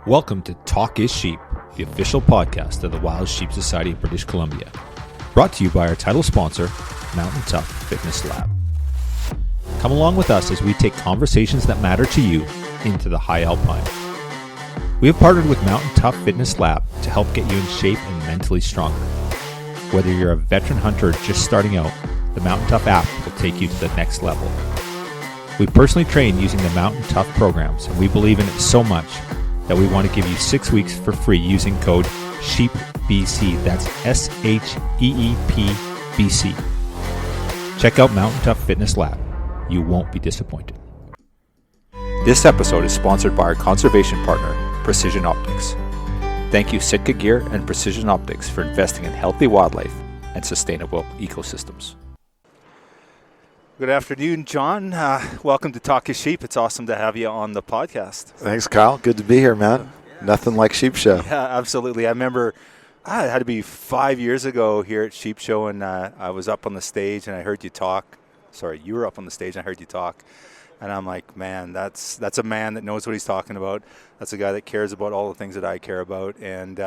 Welcome to Talk is Sheep, the official podcast of the Wild Sheep Society of British Columbia. Brought to you by our title sponsor, Mountain Tough Fitness Lab. Come along with us as we take conversations that matter to you into the high alpine. We have partnered with Mountain Tough Fitness Lab to help get you in shape and mentally stronger. Whether you're a veteran hunter or just starting out, the Mountain Tough app will take you to the next level. We personally train using the Mountain Tough programs, and we believe in it so much that we want to give you 6 weeks for free using code SHEEPBC. That's SHEEPBC. Check out Mountain Tough Fitness Lab. You won't be disappointed. This episode is sponsored by our conservation partner, Precision Optics. Thank you, Sitka Gear and Precision Optics, for investing in healthy wildlife and sustainable ecosystems. Good afternoon, John. Welcome to Talk is Sheep. It's awesome to have you on the podcast. Thanks, Kyle. Good to be here, man. Nothing like Sheep Show. Yeah, absolutely. I remember it had to be 5 years ago here at Sheep Show, and I was up on the stage and I heard you talk. Sorry, you were up on the stage and I heard you talk. And I'm like, man, that's a man that knows what he's talking about. That's a guy that cares about all the things that I care about. And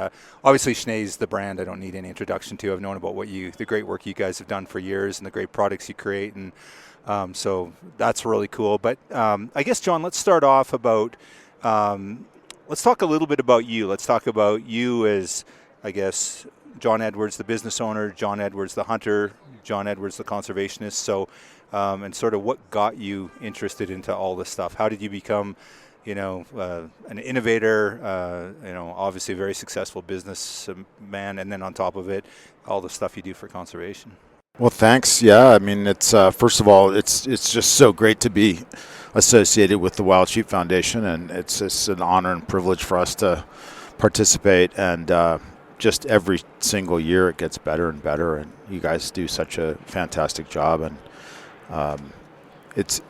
obviously, Schnee's the brand I don't need any introduction to. I've known about the great work you guys have done for years and the great products you create. And so that's really cool. But I guess, John, let's start off about, let's talk a little bit about you. Let's talk about you as, I guess, Jon Edwards, the business owner, Jon Edwards, the hunter, Jon Edwards, the conservationist. So, and sort of what got you interested into all this stuff? How did you become, an innovator, obviously a very successful businessman, and then on top of it, all the stuff you do for conservation? Well, thanks. Yeah, I mean, it's first of all, it's just so great to be associated with the Wild Sheep Foundation, and it's just an honor and privilege for us to participate. And just every single year, it gets better and better, and you guys do such a fantastic job. And it's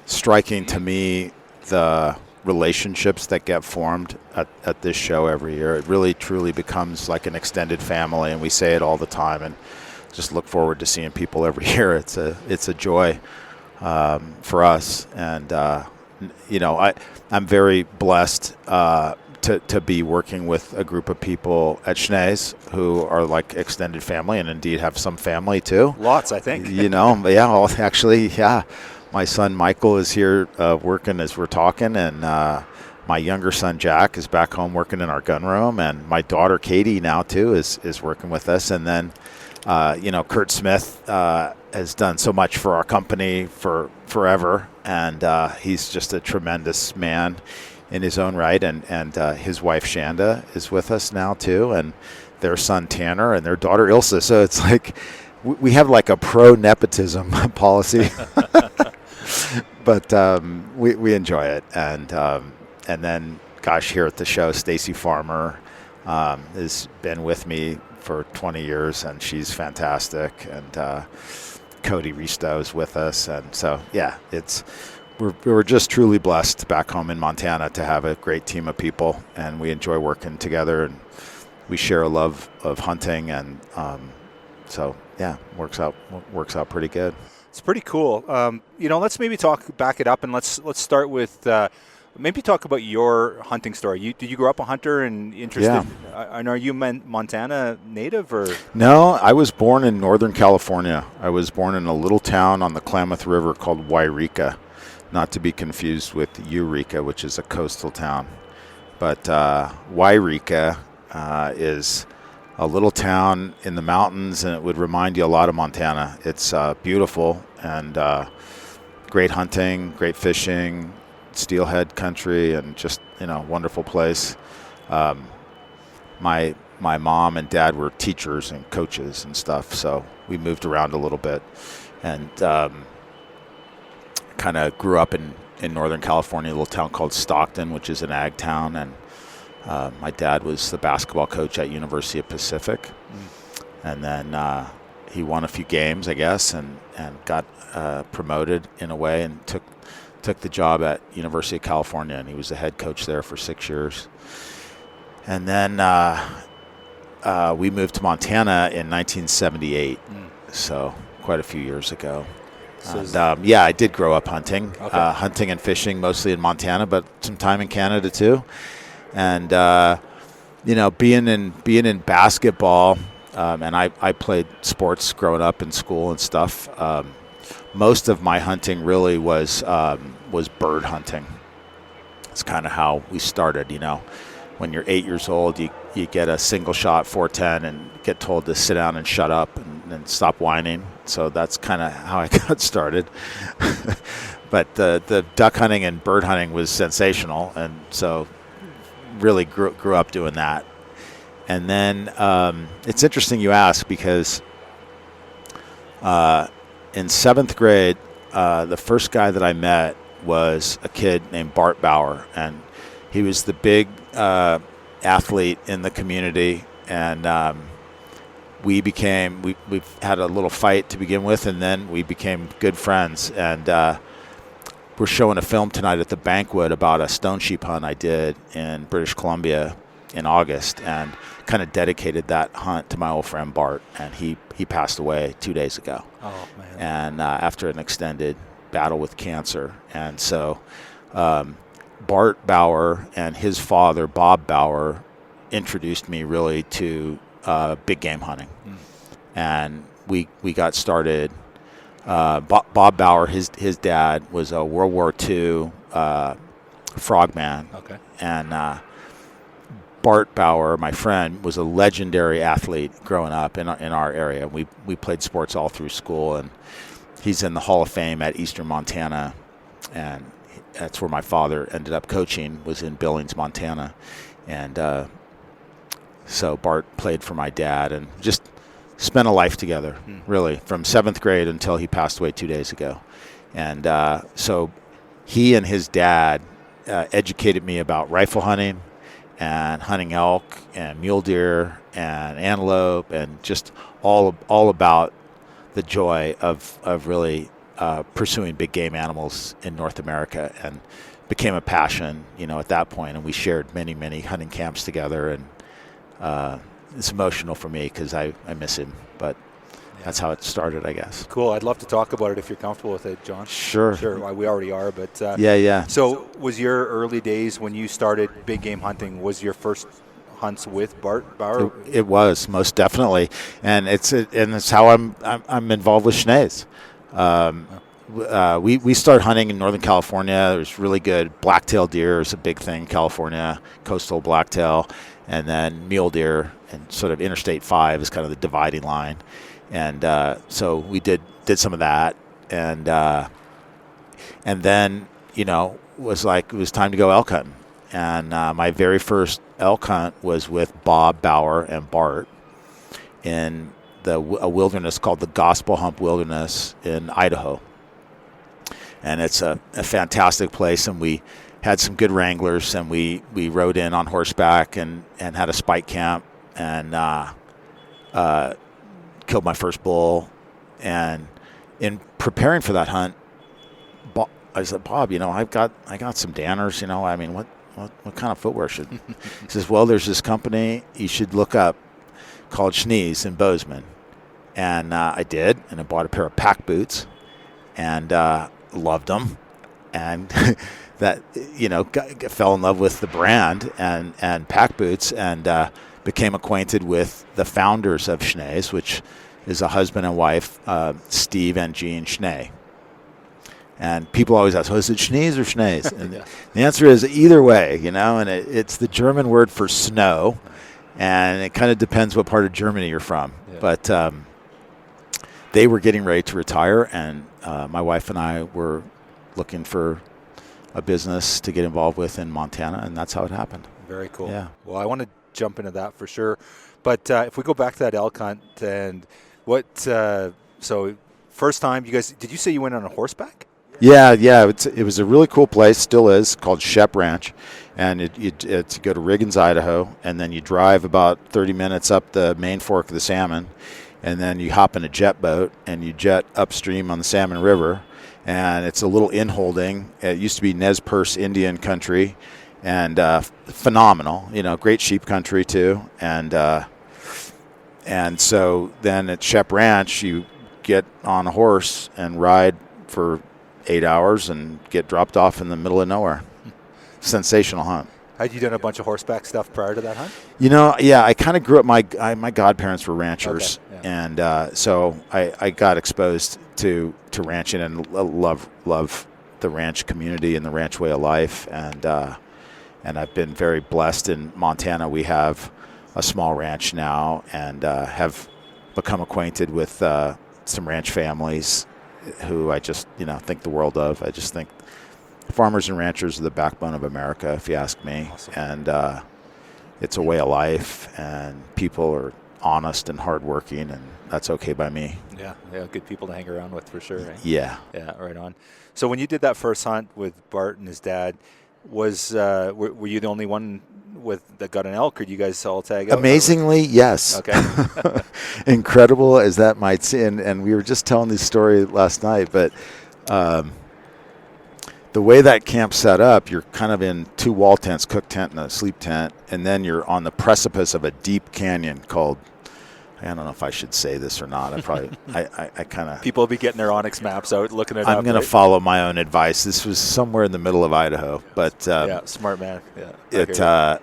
striking to me the relationships that get formed at this show every year. It really truly becomes like an extended family, and we say it all the time, and just look forward to seeing people every year. It's a joy for us, and I'm very blessed to be working with a group of people at Schnee's who are like extended family, and indeed have some family too. Lots, I think. Yeah. My son Michael is here working as we're talking, and my younger son Jack is back home working in our gun room, and my daughter Katie now too is working with us. And then Kurt Smith has done so much for our company for forever, and he's just a tremendous man in his own right, and his wife Shanda is with us now too, and their son Tanner and their daughter Ilsa. So it's like we have like a pro-nepotism policy, but we enjoy it. And then, gosh, here at the show, Stacy Farmer has been with me for 20 years, and she's fantastic. And Cody Risto is with us, and so yeah, we're just truly blessed back home in Montana to have a great team of people, and we enjoy working together, and we share a love of hunting, and so yeah, works out pretty good. It's pretty cool. Let's maybe back it up, and let's start with maybe talk about your hunting story. Did you grow up a hunter and interested? Yeah. And are you Montana native or? No, I was born in Northern California. I was born in a little town on the Klamath River called Wairika, not to be confused with Eureka, which is a coastal town. But Wairika is a little town in the mountains, and it would remind you a lot of Montana. It's beautiful, and great hunting, great fishing, steelhead country, and just wonderful place. My mom and dad were teachers and coaches and stuff, so we moved around a little bit, and kind of grew up in Northern California, a little town called Stockton, which is an ag town, and my dad was the basketball coach at University of Pacific, and then he won a few games, I guess, and got promoted in a way, and took the job at University of California, and he was the head coach there for 6 years. And then we moved to Montana in 1978, so quite a few years ago. And, I did grow up hunting, hunting and fishing mostly in Montana, but some time in Canada too. And being in basketball, and I played sports growing up in school and stuff. Most of my hunting really was bird hunting. It's kind of how we started. When you're 8 years old, you get a single shot 410 and get told to sit down and shut up and stop whining. So that's kind of how I got started. But the duck hunting and bird hunting was sensational, and so really grew up doing that. And then it's interesting you ask, because in 7th grade, the first guy that I met was a kid named Bart Bauer, and he was the big athlete in the community, and we've had a little fight to begin with, and then we became good friends. And we're showing a film tonight at the banquet about a stone sheep hunt I did in British Columbia in August, and kind of dedicated that hunt to my old friend Bart, and he passed away 2 days ago. Oh, man. And after an extended battle with cancer. And so Bart Bauer and his father, Bob Bauer, introduced me really to big game hunting. And we got started. Bob Bauer, his dad was a World War II frogman. Okay. And Bart Bauer, my friend, was a legendary athlete growing up in our area. We played sports all through school, and he's in the Hall of Fame at Eastern Montana, and that's where my father ended up coaching, was in Billings, Montana. And so Bart played for my dad and just spent a life together, really, from 7th grade until he passed away 2 days ago. And so he and his dad educated me about rifle hunting and hunting elk and mule deer and antelope, and just all about the joy of really pursuing big game animals in North America, and became a passion, at that point. And we shared many, many hunting camps together, and it's emotional for me because I miss him, but that's how it started, I guess. Cool. I'd love to talk about it if you're comfortable with it, John. Sure. Well, we already are, but yeah. So was your early days when you started big game hunting, was your first hunts with Bart Bauer? It was, most definitely, and it's how I'm involved with Schnees. We started hunting in Northern California. There's really good blacktail deer is a big thing in California, coastal blacktail, and then mule deer, and sort of Interstate 5 is kind of the dividing line. And so we did some of that, and then it was time to go elk hunting. And my very first elk hunt was with Bob Bauer and Bart in a wilderness called the Gospel Hump Wilderness in Idaho. And it's a fantastic place, and we had some good wranglers, and we rode in on horseback and had a spike camp, and killed my first bull. And in preparing for that hunt, I said, Bob, I got some danners, what kind of footwear should? He says, well, there's this company you should look up called Schnee's in Bozeman. And I did, and I bought a pair of pack boots, and loved them, and that fell in love with the brand and pack boots, and became acquainted with the founders of Schnee's, which is a husband and wife, Steve and Jean Schnee. And people always ask, is it Schnee's or Schnee's? And Yeah. the answer is either way, and it's the German word for snow, and it kind of depends what part of Germany you're from. Yeah. But they were getting ready to retire, and my wife and I were looking for a business to get involved with in Montana, and that's how it happened. Very cool. Yeah. Well, I want to jump into that for sure. But if we go back to that elk hunt, and so first time you guys, did you say you went on a horseback? Yeah. It was a really cool place, still is, called Shep Ranch. And it's you go to Riggins, Idaho, and then you drive about 30 minutes up the main fork of the Salmon, and then you hop in a jet boat, and you jet upstream on the Salmon River. And it's a little in-holding. It used to be Nez Perce Indian country, and phenomenal, great sheep country too. And so then at Shep Ranch, you get on a horse and ride for 8 hours and get dropped off in the middle of nowhere. Sensational hunt. Had you done a bunch of horseback stuff prior to that hunt? Yeah, I kind of grew up. My godparents were ranchers, Okay, yeah. and so I got exposed to ranching and love the ranch community and the ranch way of life, and I've been very blessed. In Montana, we have a small ranch now, and have become acquainted with some ranch families who I just think the world of. I just think farmers and ranchers are the backbone of America, if you ask me. Awesome. And it's a way of life, and people are honest and hardworking, and that's okay by me. Yeah, good people to hang around with for sure. Right? Yeah. Yeah, right on. So when you did that first hunt with Bart and his dad, were you the only one that got an elk, or did you guys all tag out? Amazingly, yes. Okay. Incredible as that might seem, and we were just telling this story last night, but the way that camp's set up, you're kind of in two wall tents, cook tent and a sleep tent, and then you're on the precipice of a deep canyon called, I don't know if I should say this or not. I probably, I kind of. People will be getting their Onyx maps out, looking it up. I'm going to follow my own advice. This was somewhere in the middle of Idaho, but yeah, smart man. Yeah,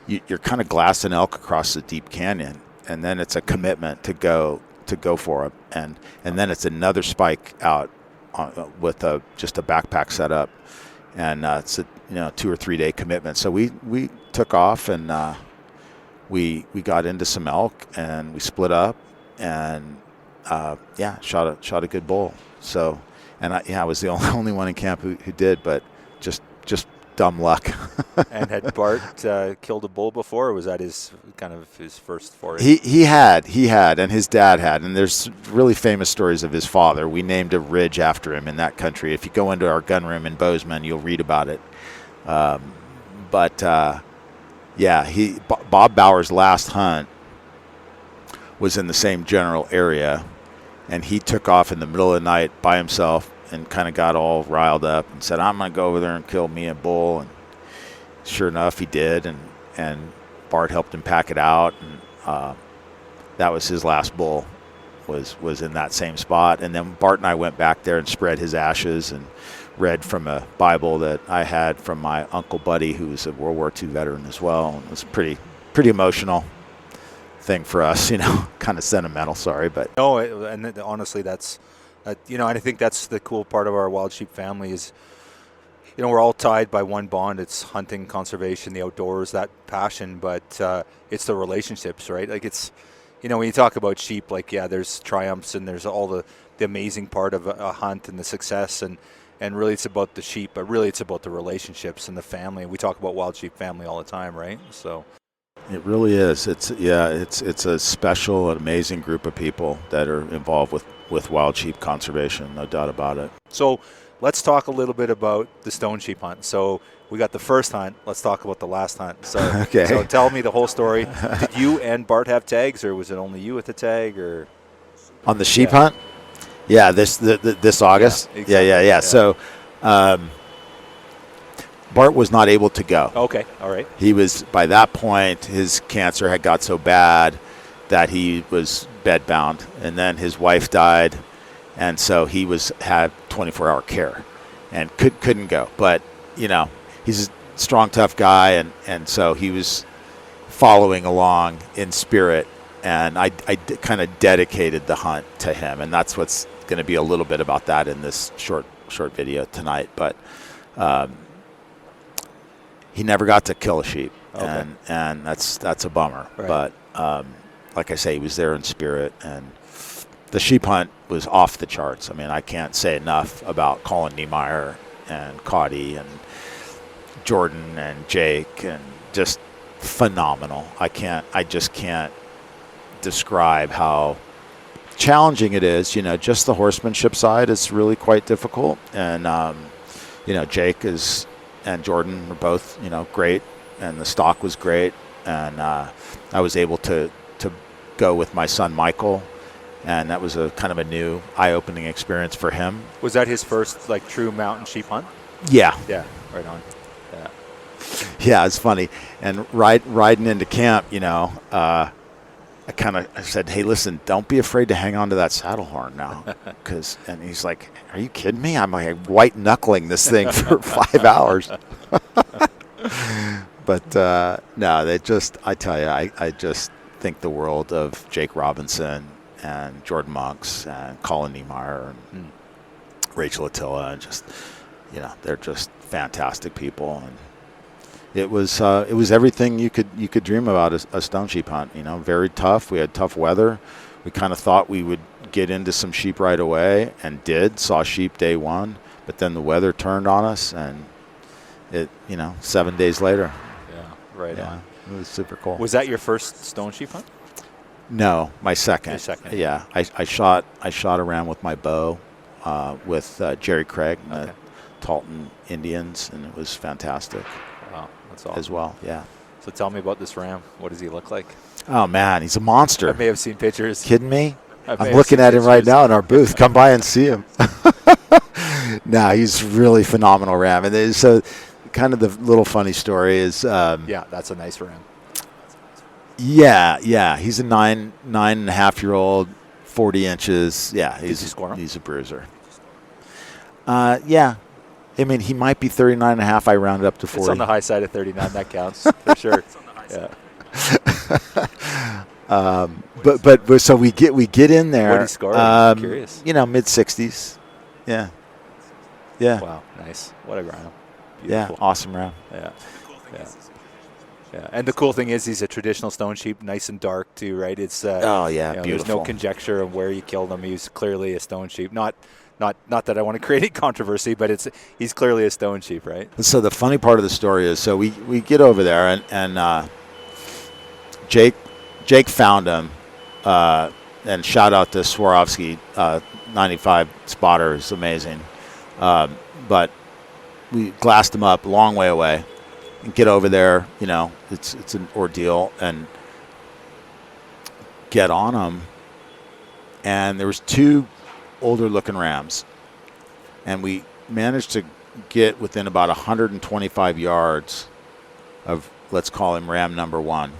you're kind of glassing elk across the deep canyon, and then it's a commitment to go for it, and then it's another spike out with just a backpack setup, and it's a 2 or 3 day commitment. So we took off, and we got into some elk, and we split up, and shot a good bull. So, and I was the only one in camp who did, but just dumb luck. And had Bart killed a bull before, or was that his first foray? He had, and his dad had, and there's really famous stories of his father. We named a ridge after him in that country. If you go into our gun room in Bozeman, you'll read about it. Bob Bauer's last hunt was in the same general area, and he took off in the middle of the night by himself and kind of got all riled up and said, I'm going to go over there and kill me a bull. And sure enough, he did, and Bart helped him pack it out, and that was his last bull, was in that same spot. And then Bart and I went back there and spread his ashes and read from a Bible that I had from my Uncle Buddy, who was a World War II veteran as well. And it was a pretty emotional thing for us, kind of sentimental, sorry. But no, and honestly, that's, I think that's the cool part of our wild sheep family is, we're all tied by one bond. It's hunting, conservation, the outdoors, that passion, but it's the relationships, right? Like it's, when you talk about sheep, like, yeah, there's triumphs and there's all the amazing part of a hunt and the success, and really it's about the sheep, but really it's about the relationships and the family. We talk about wild sheep family all the time, right? So it really is. It's a special and amazing group of people that are involved with wild sheep conservation, no doubt about it. So let's talk a little bit about the stone sheep hunt. So we got the first hunt. Let's talk about the last hunt. So, okay. So tell me the whole story. Did you and Bart have tags, or was it only you with the tag? Or on the sheep hunt? Yeah, this August. Yeah, exactly. Yeah. So Bart was not able to go. Okay, all right. He was, by that point, his cancer had got so bad that he was bedbound, and then his wife died, and so he had 24-hour care and couldn't go. But he's a strong, tough guy, and so he was following along in spirit, and I kind of dedicated the hunt to him, and that's what's going to be a little bit about that in this short video tonight. But he never got to kill a sheep, okay. and that's a bummer. Right. But like I say, he was there in spirit, and the sheep hunt was off the charts. I mean, I can't say enough about Colin Niemeyer and Cotty and Jordan and Jake, and just phenomenal. I just can't describe how challenging it is. Just the horsemanship side is really quite difficult, and Jake and Jordan were both great, and the stock was great, and I was able to go with my son Michael, and that was a kind of a new eye-opening experience for him. Was that his first true mountain sheep hunt? Yeah, right on. Yeah, it's funny. And riding into camp, I said, hey, listen, don't be afraid to hang on to that saddle horn now. And he's like, are you kidding me? I'm like white knuckling this thing for 5 hours. But no, I tell you, I just think the world of Jake Robinson and Jordan Monks and Colin Niemeyer and Rachel Attila, and just, they're just fantastic people. And it was everything you could dream about a stone sheep hunt. Very tough. We had tough weather. We kind of thought we would get into some sheep right away, and saw sheep day one, but then the weather turned on us, and it 7 days later. Yeah, right on. It was super cool. Was that your first stone sheep hunt? No, my second. Your second. Yeah, I shot a ram with my bow with Jerry Craig, the Talton Indians, and it was fantastic. Wow, that's awesome. As well, yeah. So tell me about this ram. What does he look like? Oh man, he's a monster. I may have seen pictures. Kidding me? I'm have looking seen at him right pictures. now in our booth. Come by and see him. No, he's really phenomenal ram. And so, kind of the little funny story is. Yeah, that's a nice ram. Yeah. He's a 9.5-year-old, 40 inches. Yeah, he's a bruiser. Yeah. I mean, he might be 39 and a half. I rounded up to 40. It's on the high side of 39. That counts for sure. Yeah. But so we get in there. What did he score? I'm curious. Mid-60s. Yeah. Wow, nice. What a ram. Beautiful. Yeah, awesome ram. Yeah. And the cool thing is he's a traditional stone sheep, nice and dark too, right? It's beautiful. There's no conjecture of where you killed him. He's clearly a stone sheep. Not that I want to create any controversy, but he's clearly a stone sheep, right? So the funny part of the story is, so we get over there and Jake found him, and shout out to Swarovski, 95 spotter is amazing. But we glassed him up a long way away and get over there, it's an ordeal, and get on him. And there was two older looking rams, and we managed to get within about 125 yards of, let's call him ram number one.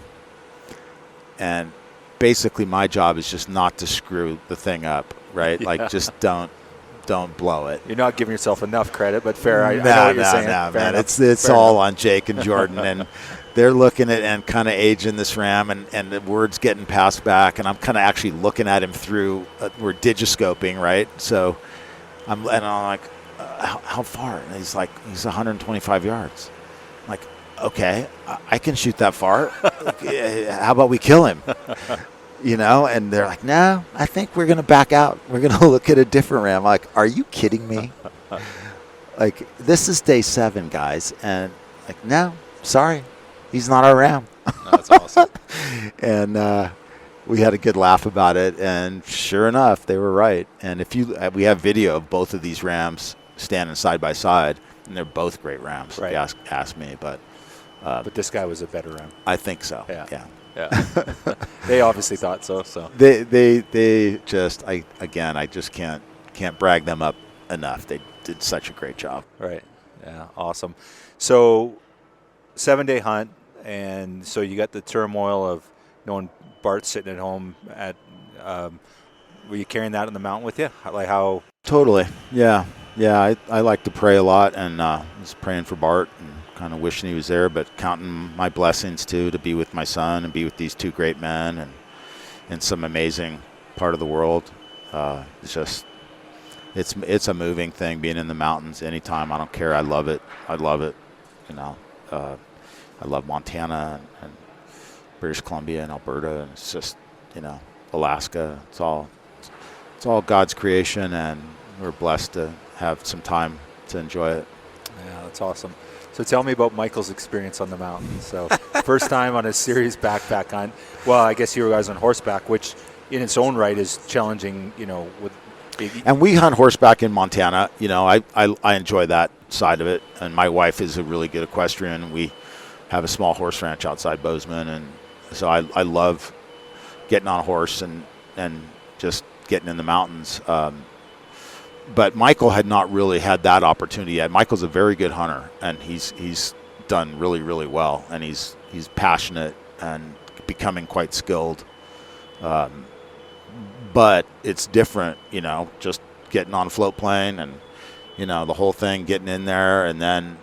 And basically my job is just not to screw the thing up, right? Yeah. Like, just don't blow it. You're not giving yourself enough credit, but fair. I know what you're saying. No, fair man. enough. It's all on Jake and Jordan, and they're looking at and kind of aging this ram, and the word's getting passed back, and I'm kind of actually looking at him through. We're digiscoping, right? So I'm like, how far? And he's like, he's 125 yards. I'm like, okay, I can shoot that far. How about we kill him? And they're like, no, I think we're going to back out. We're going to look at a different ram. I'm like, are you kidding me? Like, this is day 7, guys. And like, no, sorry, he's not our ram. No, that's awesome. And we had a good laugh about it. And sure enough, they were right. And we have video of both of these rams standing side by side, and they're both great rams, right. if you ask me. But this guy was a better ram. I think so. Yeah. Yeah. They obviously thought so. So they just I just can't brag them up enough. They did such a great job. Right. Yeah. Awesome. So 7-day hunt, and so you got the turmoil of knowing Bart's sitting at home. Were you carrying that in the mountain with you? Like how? Totally. Yeah. I like to pray a lot, and was praying for Bart and kind of wishing he was there, but counting my blessings too, to be with my son and be with these two great men and in some amazing part of the world. It's a moving thing being in the mountains anytime. I don't care. I love it. I love Montana and British Columbia and Alberta, and it's just, Alaska. It's all God's creation, and we're blessed to have some time to enjoy it. Yeah, that's awesome. So tell me about Michael's experience on the mountain. So first time on a serious backpack hunt. Well, I guess you guys on horseback, which in its own right is challenging, with big. And we hunt horseback in Montana. I enjoy that side of it. And my wife is a really good equestrian. We have a small horse ranch outside Bozeman, and so I love getting on a horse and just getting in the mountains. But Michael had not really had that opportunity yet. Michael's a very good hunter, and he's done really, really well, and he's passionate and becoming quite skilled. But it's different, just getting on a float plane and, the whole thing, getting in there, and then,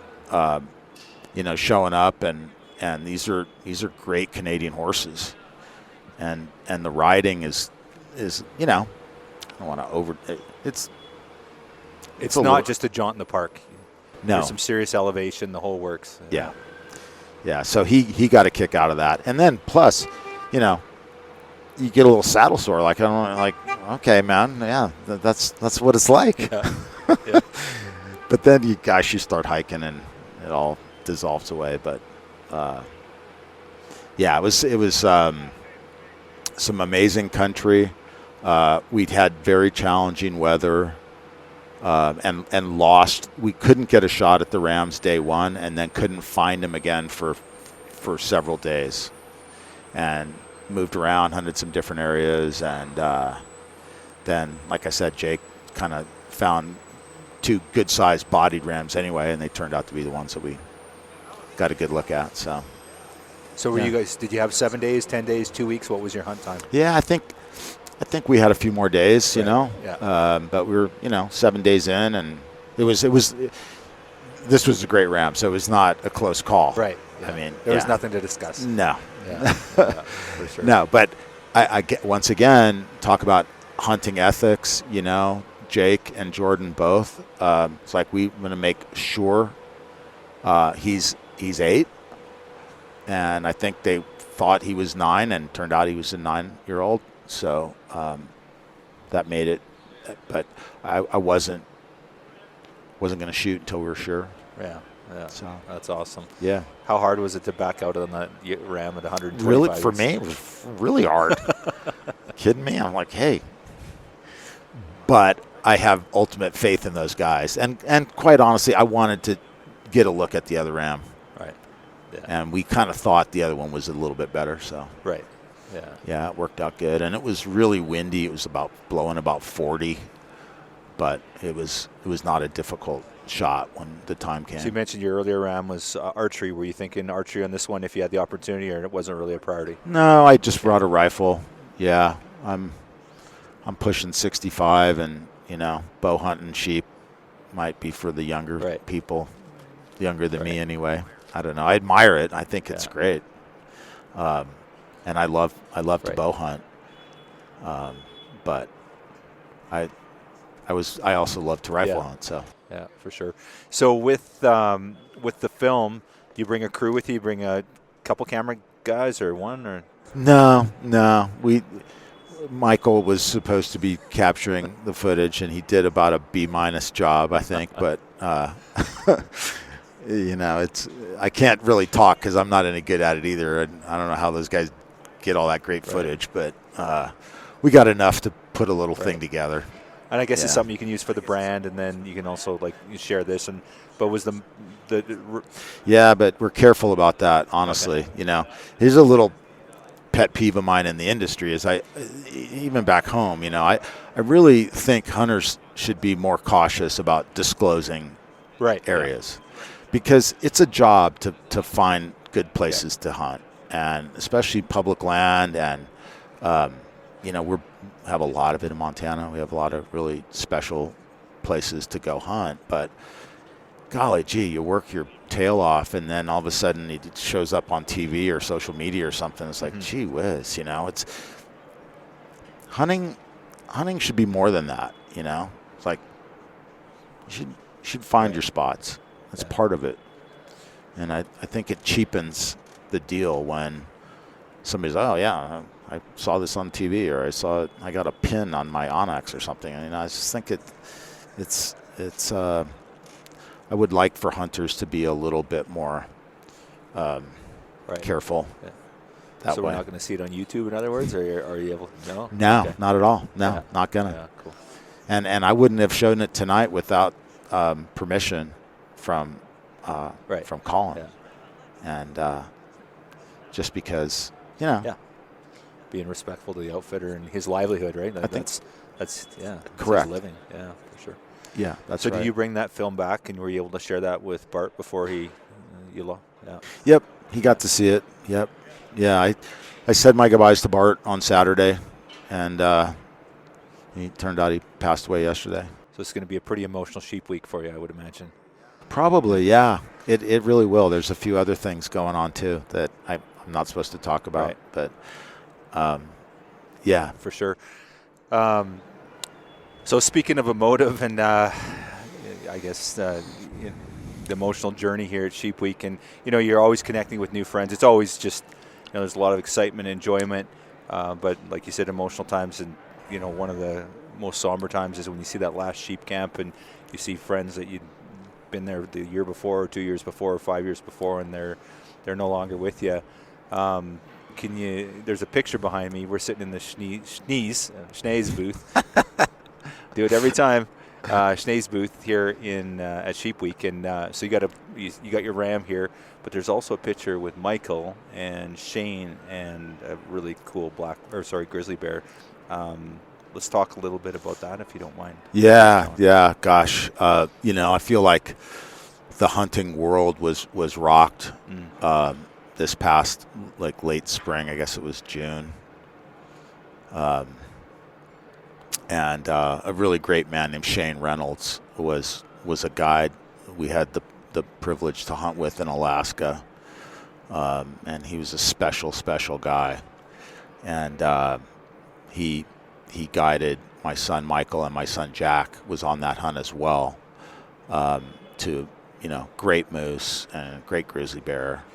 showing up and and these are great Canadian horses, and the riding is I don't want to over it's not just a jaunt in the park. No, there's some serious elevation, the whole works. Yeah. So he got a kick out of that, and then plus, you get a little saddle sore. Like, I don't know, like, okay, man, yeah, that's what it's like. Yeah. But then you start hiking and it all dissolves away. But it was some amazing country. We'd had very challenging weather. And lost. We couldn't get a shot at the rams day one, and then couldn't find them again for several days, and moved around, hunted some different areas, and then, like I said, Jake kind of found 2 good-sized bodied rams anyway, and they turned out to be the ones that we got a good look at. So were you guys? Did you have 7 days, 10 days, 2 weeks? What was your hunt time? Yeah, I think we had a few more days, Yeah. But we were, 7 days in, and this was a great ram, so it was not a close call. Right. Yeah. I mean, there was nothing to discuss. No. Yeah. For sure. No, but I get, once again, talk about hunting ethics, Jake and Jordan both. It's like we're going to make sure he's 8, and I think they thought he was 9, and turned out he was a 9-year-old. So that made it, but I wasn't going to shoot until we were sure. Yeah. So that's awesome. Yeah. How hard was it to back out on that ram at 125? Really, for me, it was really hard. Kidding me? I'm like, hey. But I have ultimate faith in those guys, and quite honestly, I wanted to get a look at the other ram. Right. Yeah. And we kind of thought the other one was a little bit better. So. Right. Yeah, it worked out good, and it was really windy. It was blowing about 40, but it was not a difficult shot when the time came. So you mentioned your earlier ram was archery. Were you thinking archery on this one if you had the opportunity, or it wasn't really a priority? No, I just brought a rifle. Yeah, I'm pushing 65, and bow hunting sheep might be for the younger people, younger than me anyway. I don't know. I admire it. I think it's great. And I love to bow hunt, but I also love to rifle hunt. So yeah, for sure. So with the film, do you bring a crew with you? You bring a couple camera guys or one or? No. Michael was supposed to be capturing the footage, and he did about a B- job, I think. But I can't really talk because I'm not any good at it either, and I don't know how those guys get all that great footage, but we got enough to put a little thing together. And I guess it's something you can use for the brand, and then you can also you share this. But was the yeah, but we're careful about that, honestly. Okay. Here's a little pet peeve of mine in the industry is even back home, I really think hunters should be more cautious about disclosing areas, because it's a job to find good places to hunt. And especially public land, and we have a lot of it in Montana. We have a lot of really special places to go hunt. But golly gee, you work your tail off, and then all of a sudden it shows up on TV or social media or something. It's like, gee whiz, it's hunting. Hunting should be more than that. It's like you should find your spots. That's part of it, and I think it cheapens the deal when somebody's, oh yeah, I saw this on TV, or I got a pin on my Onyx or something. I just think it's I would like for hunters to be a little bit more careful. Yeah. That so way. We're not going to see it on YouTube, in other words, or are you able? No, okay. Not at all. No, not gonna. Yeah, cool. And I wouldn't have shown it tonight without permission from Colin. Yeah. And just because, being respectful to the outfitter and his livelihood, right? I think that's correct. His living, yeah, for sure. Yeah, that's so right. did you bring that film back, and were you able to share that with Bart before you lost? Yeah. Yep, he got to see it. Yep. Yeah, I said my goodbyes to Bart on Saturday, and he turned out he passed away yesterday. So it's going to be a pretty emotional sheep week for you, I would imagine. Probably, yeah. It really will. There's a few other things going on too that I'm not supposed to talk about, Right. but yeah, for sure. So speaking of emotive and I guess the emotional journey here at Sheep Week, and you're always connecting with new friends. It's always just there's a lot of excitement and enjoyment, but like you said, emotional times, and one of the most somber times is when you see that last sheep camp and you see friends that you'd been there the year before or 2 years before or 5 years before, and they're no longer with you. There's a picture behind me. We're sitting in the Schnee's booth. Do it every time. Schnee's booth here at Sheep Week, and so you got your ram here, but there's also a picture with Michael and Shane and a really cool grizzly bear. Let's talk a little bit about that, if you don't mind. Yeah. Gosh, I feel like the hunting world was rocked this past late spring. I guess it was June. And a really great man named Shane Reynolds was a guide we had the privilege to hunt with in Alaska, and he was a special guy, and he guided my son Michael, and my son Jack was on that hunt as well, to great moose and great grizzly bear,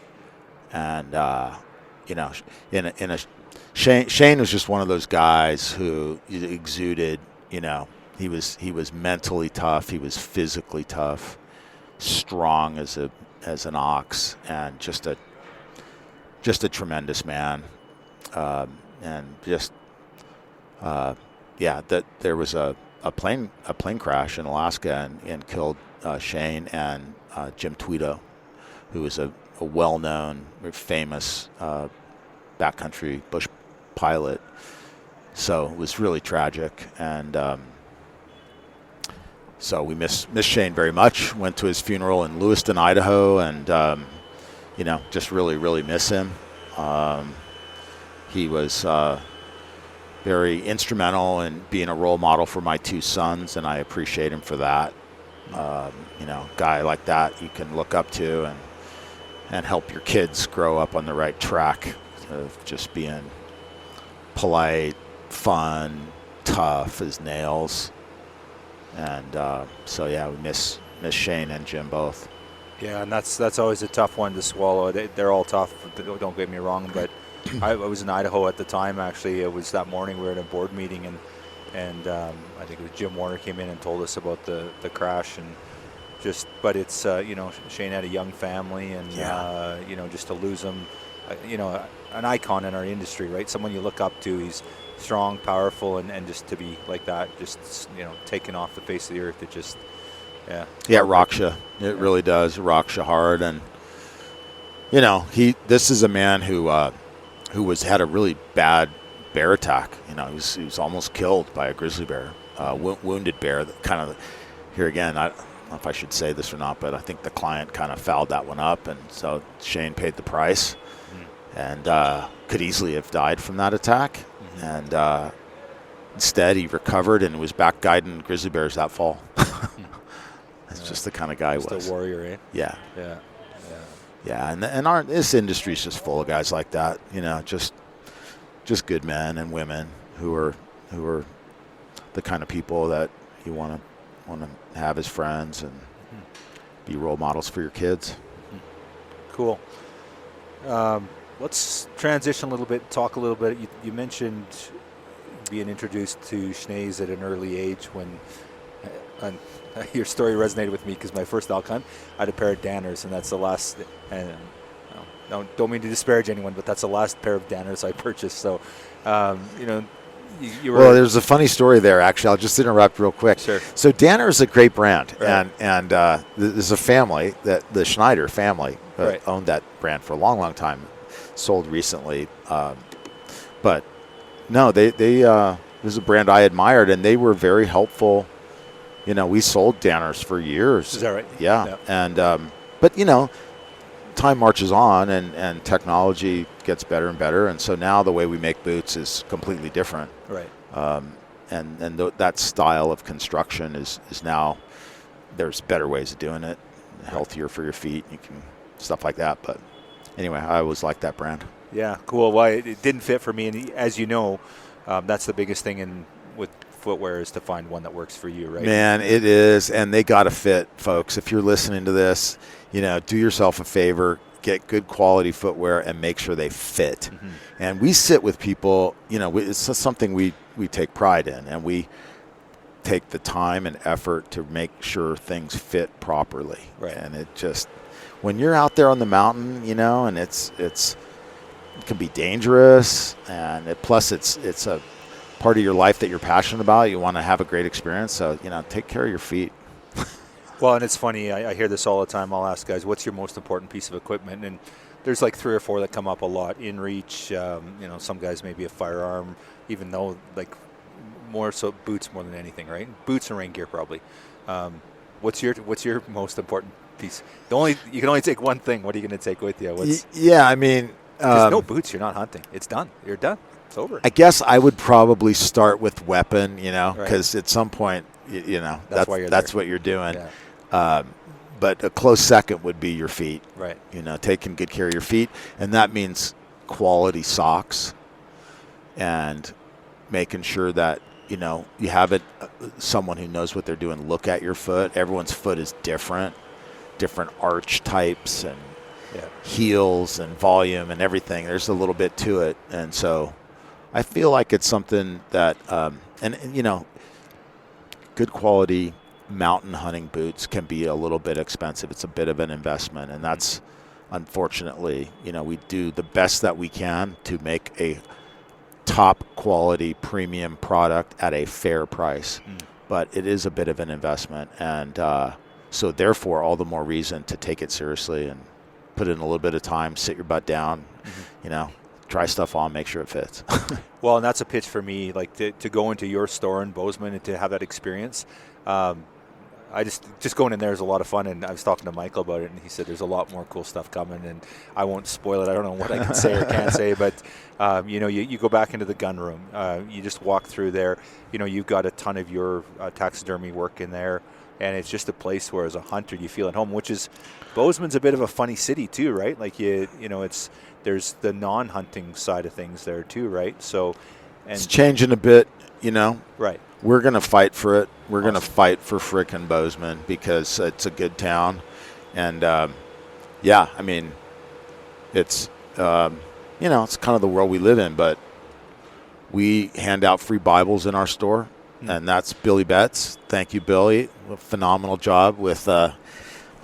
and Shane was just one of those guys who exuded, he was mentally tough, he was physically tough, strong as an ox, and just a tremendous man, and just that there was a plane crash in Alaska and killed Shane and Jim Tweedo, who was a well-known, famous backcountry bush pilot. So it was really tragic, and so we miss Shane very much. Went to his funeral in Lewiston, Idaho, and just really miss him. He was very instrumental in being a role model for my two sons, and I appreciate him for that. Guy like that you can look up to and help your kids grow up on the right track of just being polite, fun, tough as nails. And we miss Shane and Jim both. Yeah, and that's always a tough one to swallow. They're all tough, don't get me wrong, but I was in Idaho at the time. Actually, it was that morning we were at a board meeting, and I think it was Jim Warner came in and told us about the crash, and but it's Shane had a young family, and just to lose him, an icon in our industry, right? Someone you look up to. He's strong, powerful, and just to be like that, just taken off the face of the earth. It just it rocks you. It really does. It rocks you hard, and this is a man who had a really bad bear attack. He was almost killed by a grizzly bear, wounded bear. Here again, I don't know if I should say this or not, but I think the client kind of fouled that one up, and so Shane paid the price, and could easily have died from that attack. And instead, he recovered and was back guiding grizzly bears that fall. That's just the kind of guy he was. Just a warrior, eh? Yeah. Yeah. And this industry is just full of guys like that. Just good men and women who are the kind of people that you want to have as friends and be role models for your kids. Cool. Let's transition a little bit, talk a little bit. You mentioned being introduced to Schnees at an early age when your story resonated with me because my first elk hunt, I had a pair of Danners, and that's the last, and don't mean to disparage anyone, but that's the last pair of Danners I purchased. So, you were... Well, there's a funny story there, actually. I'll just interrupt real quick. Sure. So Danner is a great brand, right. and there's a family, the Schneider family, right. owned that brand for a long time. Sold recently, but no, they was a brand I admired, and they were very helpful. We sold Danners for years. Is that right? Yeah. And but time marches on, and technology gets better and better, and so now the way we make boots is completely different. Right. And that style of construction is now, there's better ways of doing it. healthier for your feet. You can stuff like that. But anyway, I always liked that brand. Yeah, cool. Well, it didn't fit for me, and as you know, that's the biggest thing with footwear is to find one that works for you, right? Man, it is, and they got to fit, folks. If you're listening to this, do yourself a favor, get good quality footwear, and make sure they fit. Mm-hmm. And we sit with people, it's something we take pride in, and we take the time and effort to make sure things fit properly. Right. And it just, when you're out there on the mountain, and it can be dangerous, and plus it's a part of your life that you're passionate about. You want to have a great experience, so take care of your feet. Well, and it's funny, I hear this all the time. I'll ask guys, what's your most important piece of equipment? And there's like 3 or 4 that come up a lot. In reach, some guys maybe a firearm, even though like more so boots more than anything, right? Boots and rain gear probably. What's your most important piece? You can only take one thing. What are you going to take with you? Because no boots, you're not hunting. It's done. You're done. It's over. I guess I would probably start with weapon, because at some point, that's what you're doing. Yeah. But a close second would be your feet. Right. Taking good care of your feet, and that means quality socks, and making sure that you have someone who knows what they're doing look at your foot. Everyone's foot is different arch types and heels and volume and everything. There's a little bit to it, and so I feel like it's something that good quality mountain hunting boots can be a little bit expensive. It's a bit of an investment, and that's unfortunately, we do the best that we can to make a top quality premium product at a fair price, but it is a bit of an investment, and so therefore all the more reason to take it seriously and put in a little bit of time, sit your butt down, try stuff on, make sure it fits. Well, and that's a pitch for me, like to go into your store in Bozeman and to have that experience. I just going in there is a lot of fun, and I was talking to Michael about it, and he said there's a lot more cool stuff coming, and I won't spoil it. I don't know what I can say or can't say, but you go back into the gun room, you just walk through there. You've got a ton of your taxidermy work in there, and it's just a place where, as a hunter, you feel at home. Which is, Bozeman's a bit of a funny city too, right? Like there's the non-hunting side of things there too, right? So, and it's changing a bit, Right. We're going to fight for it. We're going to fight for frickin' Bozeman because it's a good town. And, it's, it's kind of the world we live in. But we hand out free Bibles in our store, and that's Billy Betts. Thank you, Billy. A phenomenal job with, I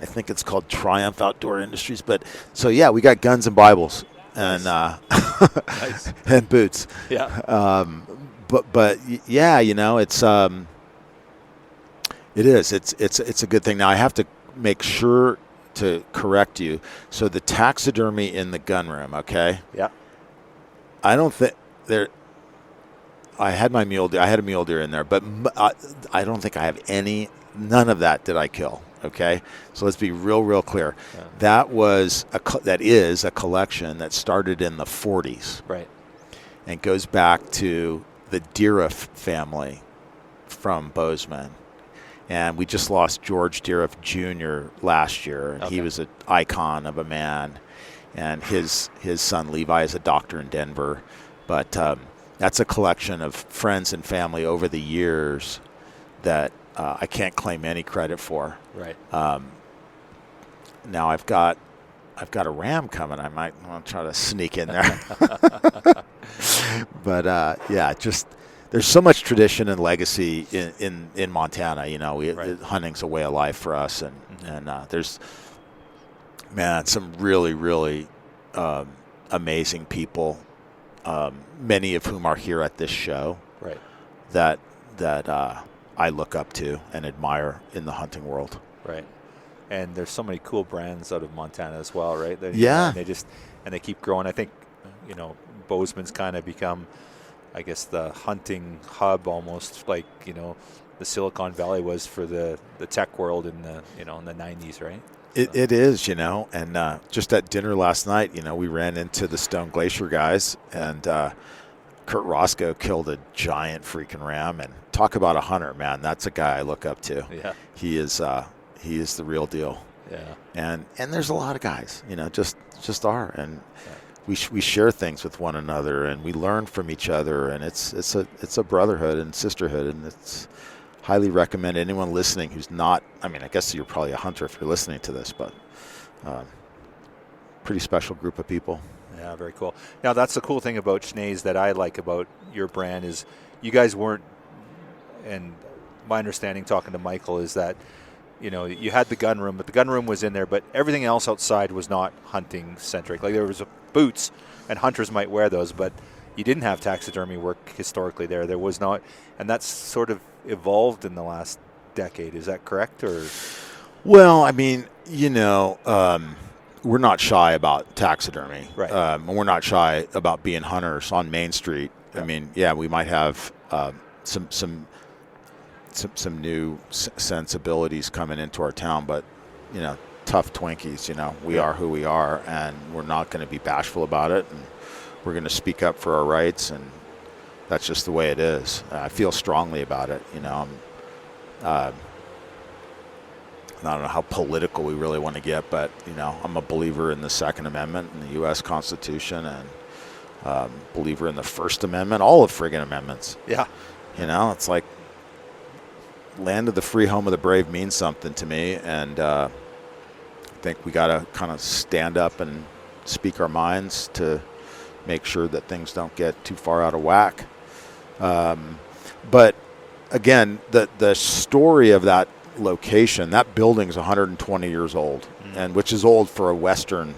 think it's called Triumph Outdoor Industries. But so, we got guns and Bibles and nice. And boots. Yeah. But it's it is. It's a good thing. Now I have to make sure to correct you. So the taxidermy in the gun room, okay? Yeah. I don't think there. I had my mule deer. I had a mule deer in there, but I don't think I have any. None of that did I kill. Okay, so let's be real clear. Yeah. That is a collection that started in the 40s, right, and goes back to the Deeriff family from Bozeman. And we just lost George Deeriff Jr. last year. And He was an icon of a man. And his son Levi is a doctor in Denver. But that's a collection of friends and family over the years that I can't claim any credit for. Right. Now I've got a ram coming. I might want to try to sneak in there. But just there's so much tradition and legacy in Montana. Right. Hunting's a way of life for us, and there's some really amazing people, many of whom are here at this show. Right. That I look up to and admire in the hunting world. Right. And there's so many cool brands out of Montana as well, right? They keep growing. I think, Bozeman's kind of become, I guess, the hunting hub almost, like, the Silicon Valley was for the tech world in the, in the 90s, right? It is, and just at dinner last night, we ran into the Stone Glacier guys, and Kurt Roscoe killed a giant freaking ram, and talk about a hunter, man. That's a guy I look up to. Yeah. He is the real deal. And there's a lot of guys, just are, and we share things with one another, and we learn from each other, and it's a brotherhood and sisterhood, and it's highly recommend anyone listening who's not. I mean, I guess you're probably a hunter if you're listening to this, but pretty special group of people. Yeah, very cool. Now, that's the cool thing about Schnee's that I like about your brand is you guys weren't, and my understanding talking to Michael is that, you had the gun room, but the gun room was in there, but everything else outside was not hunting centric. Like there was boots, and hunters might wear those, but you didn't have taxidermy work historically there. There was not, and that's sort of evolved in the last decade. Is that correct? Or well, I mean, we're not shy about taxidermy. Right. And we're not shy about being hunters on Main Street. Yeah. I mean, yeah, we might have some new sensibilities coming into our town, but tough Twinkies. We are who we are, and we're not going to be bashful about it, and we're going to speak up for our rights, and that's just the way it is. I feel strongly about it. I don't know how political we really want to get, but I'm a believer in the Second Amendment and the U.S. Constitution, and believer in the First Amendment, all of friggin' amendments. Yeah. It's like land of the free, home of the brave means something to me, and I think we got to kind of stand up and speak our minds to make sure that things don't get too far out of whack. But again, the story of that location, that building's 120 years old, and which is old for a Western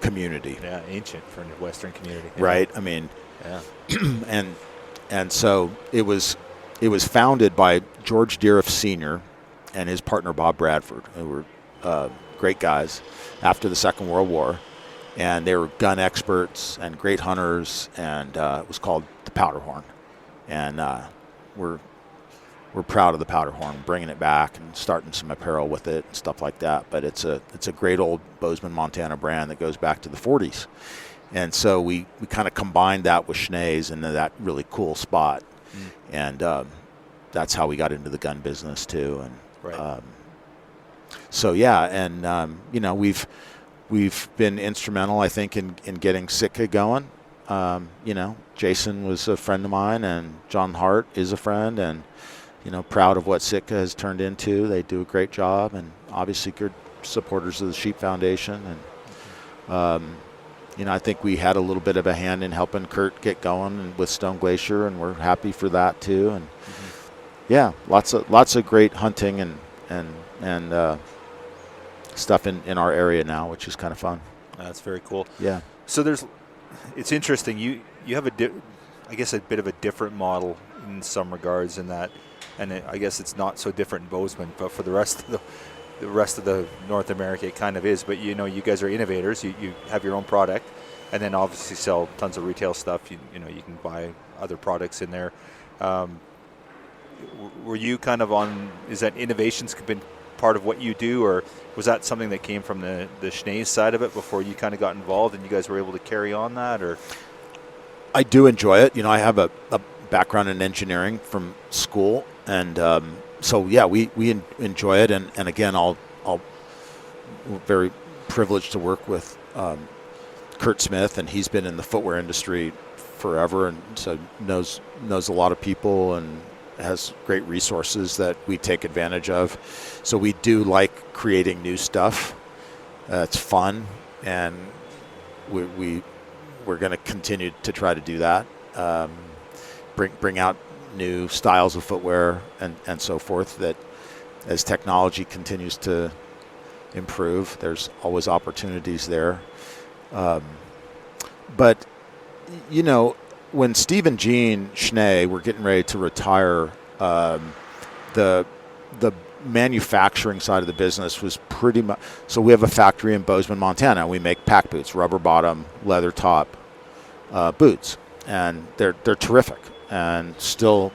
community. Yeah, ancient for a Western community. Right. I mean, yeah. and so it was founded by George Deeriff Sr. and his partner Bob Bradford, who were great guys after the Second World War, and they were gun experts and great hunters, and it was called the Powderhorn, and we're proud of the Powderhorn, bringing it back and starting some apparel with it and stuff like that. But it's a great old Bozeman, Montana brand that goes back to the 40s. And so we kind of combined that with Schnee's into that really cool spot. And that's how we got into the gun business too. And right. So yeah, and we've been instrumental, I think, in getting Sitka going. Jason was a friend of mine, and John Hart is a friend, and proud of what Sitka has turned into. They do a great job, and obviously good supporters of the Sheep Foundation. And I think we had a little bit of a hand in helping Kurt get going with Stone Glacier, and we're happy for that too. And yeah, lots of great hunting and stuff in our area now, which is kind of fun. That's very cool. Yeah. So it's interesting. You have I guess a bit of a different model in some regards in that, and I guess it's not so different in Bozeman, but for the rest of the North America, it kind of is. But you guys are innovators. You have your own product, and then obviously sell tons of retail stuff. You can buy other products in there. Were you kind of is that innovations been part of what you do, or was that something that came from the Schnee side of it before you kind of got involved and you guys were able to carry on that? Or I do enjoy it. I have a background in engineering from school, and so yeah, we enjoy it. And again, we're very privileged to work with Kurt Smith, and he's been in the footwear industry forever, and so knows a lot of people and has great resources that we take advantage of. So we do like creating new stuff. It's fun, and we're going to continue to try to do that. Bring out new styles of footwear and so forth, that as technology continues to improve, there's always opportunities there. But when Steve and Gene Schnee were getting ready to retire, the manufacturing side of the business was pretty much. So we have a factory in Bozeman, Montana. We make pack boots, rubber bottom, leather top boots, and they're terrific. And still,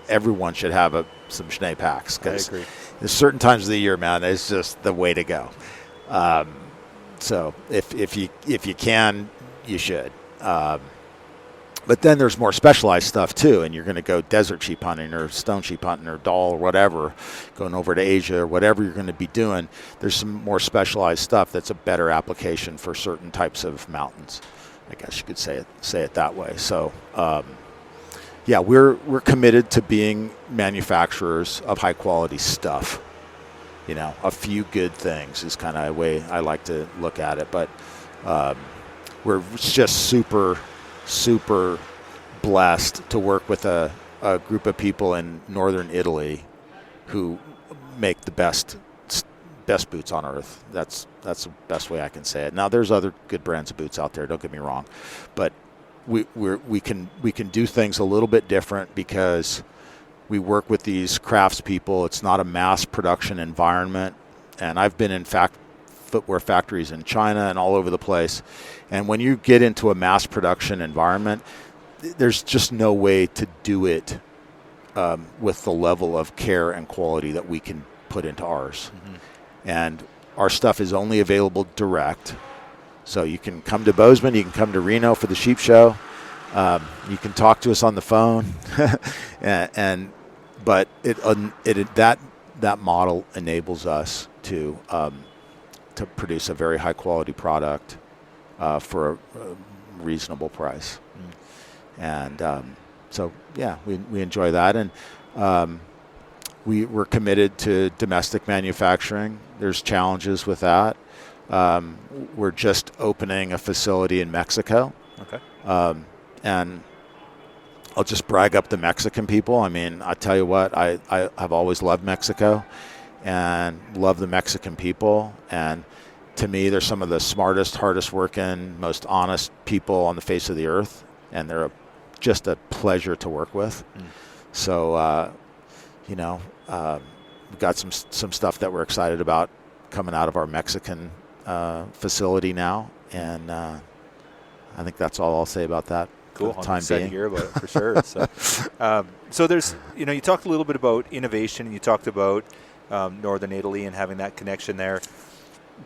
everyone should have some Schnee packs, because there's certain times of the year, man, it's just the way to go. So if you can, you should. But then there's more specialized stuff too, and you're going to go desert sheep hunting or stone sheep hunting or doll or whatever, going over to Asia or whatever you're going to be doing. There's some more specialized stuff that's a better application for certain types of mountains. I guess you could say it that way. So, yeah, we're committed to being manufacturers of high quality stuff. You know, a few good things is kind of the way I like to look at it. But we're just super blessed to work with a group of people in northern Italy who make the best boots on earth. That's the best way I can say it. Now there's other good brands of boots out there, don't get me wrong, but we can do things a little bit different because we work with these craftspeople. It's not a mass production environment, and I've been in footwear factories in China and all over the place. And when you get into a mass production environment, there's just no way to do it with the level of care and quality that we can put into ours. Mm-hmm. And our stuff is only available direct. So you can come to Bozeman, you can come to Reno for the sheep show. You can talk to us on the phone, but that model enables us to produce a very high quality product for a reasonable price. And so, yeah, we enjoy that. And we're committed to domestic manufacturing. There's challenges with that. We're just opening a facility in Mexico. Okay. And I'll just brag up the Mexican people. I mean, I tell you what, I've always loved Mexico and love the Mexican people. And to me, they're some of the smartest, hardest working, most honest people on the face of the earth. And they're just a pleasure to work with. So, we've got some stuff that we're excited about coming out of our Mexican facility now. And I think that's all I'll say about that. Cool. For the time I'm excited being. to hear about it for sure. So there's, you talked a little bit about innovation, and you talked about northern Italy and having that connection there.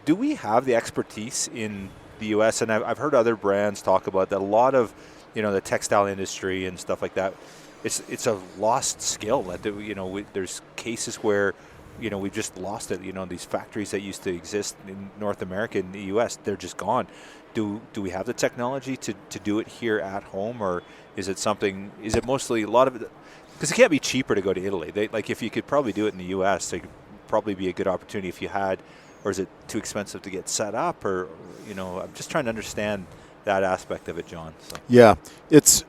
Do we have the expertise in the U.S.? And I've heard other brands talk about that. A lot of, the textile industry and stuff like that, it's a lost skill. That there's cases where we've just lost it. These factories that used to exist in North America and the U.S., they're just gone. Do we have the technology to do it here at home, or is it mostly a lot of it? Because it can't be cheaper to go to Italy. If you could probably do it in the U.S., it could probably be a good opportunity if you had, or is it too expensive to get set up? Or, I'm just trying to understand that aspect of it, John. So. Yeah, it's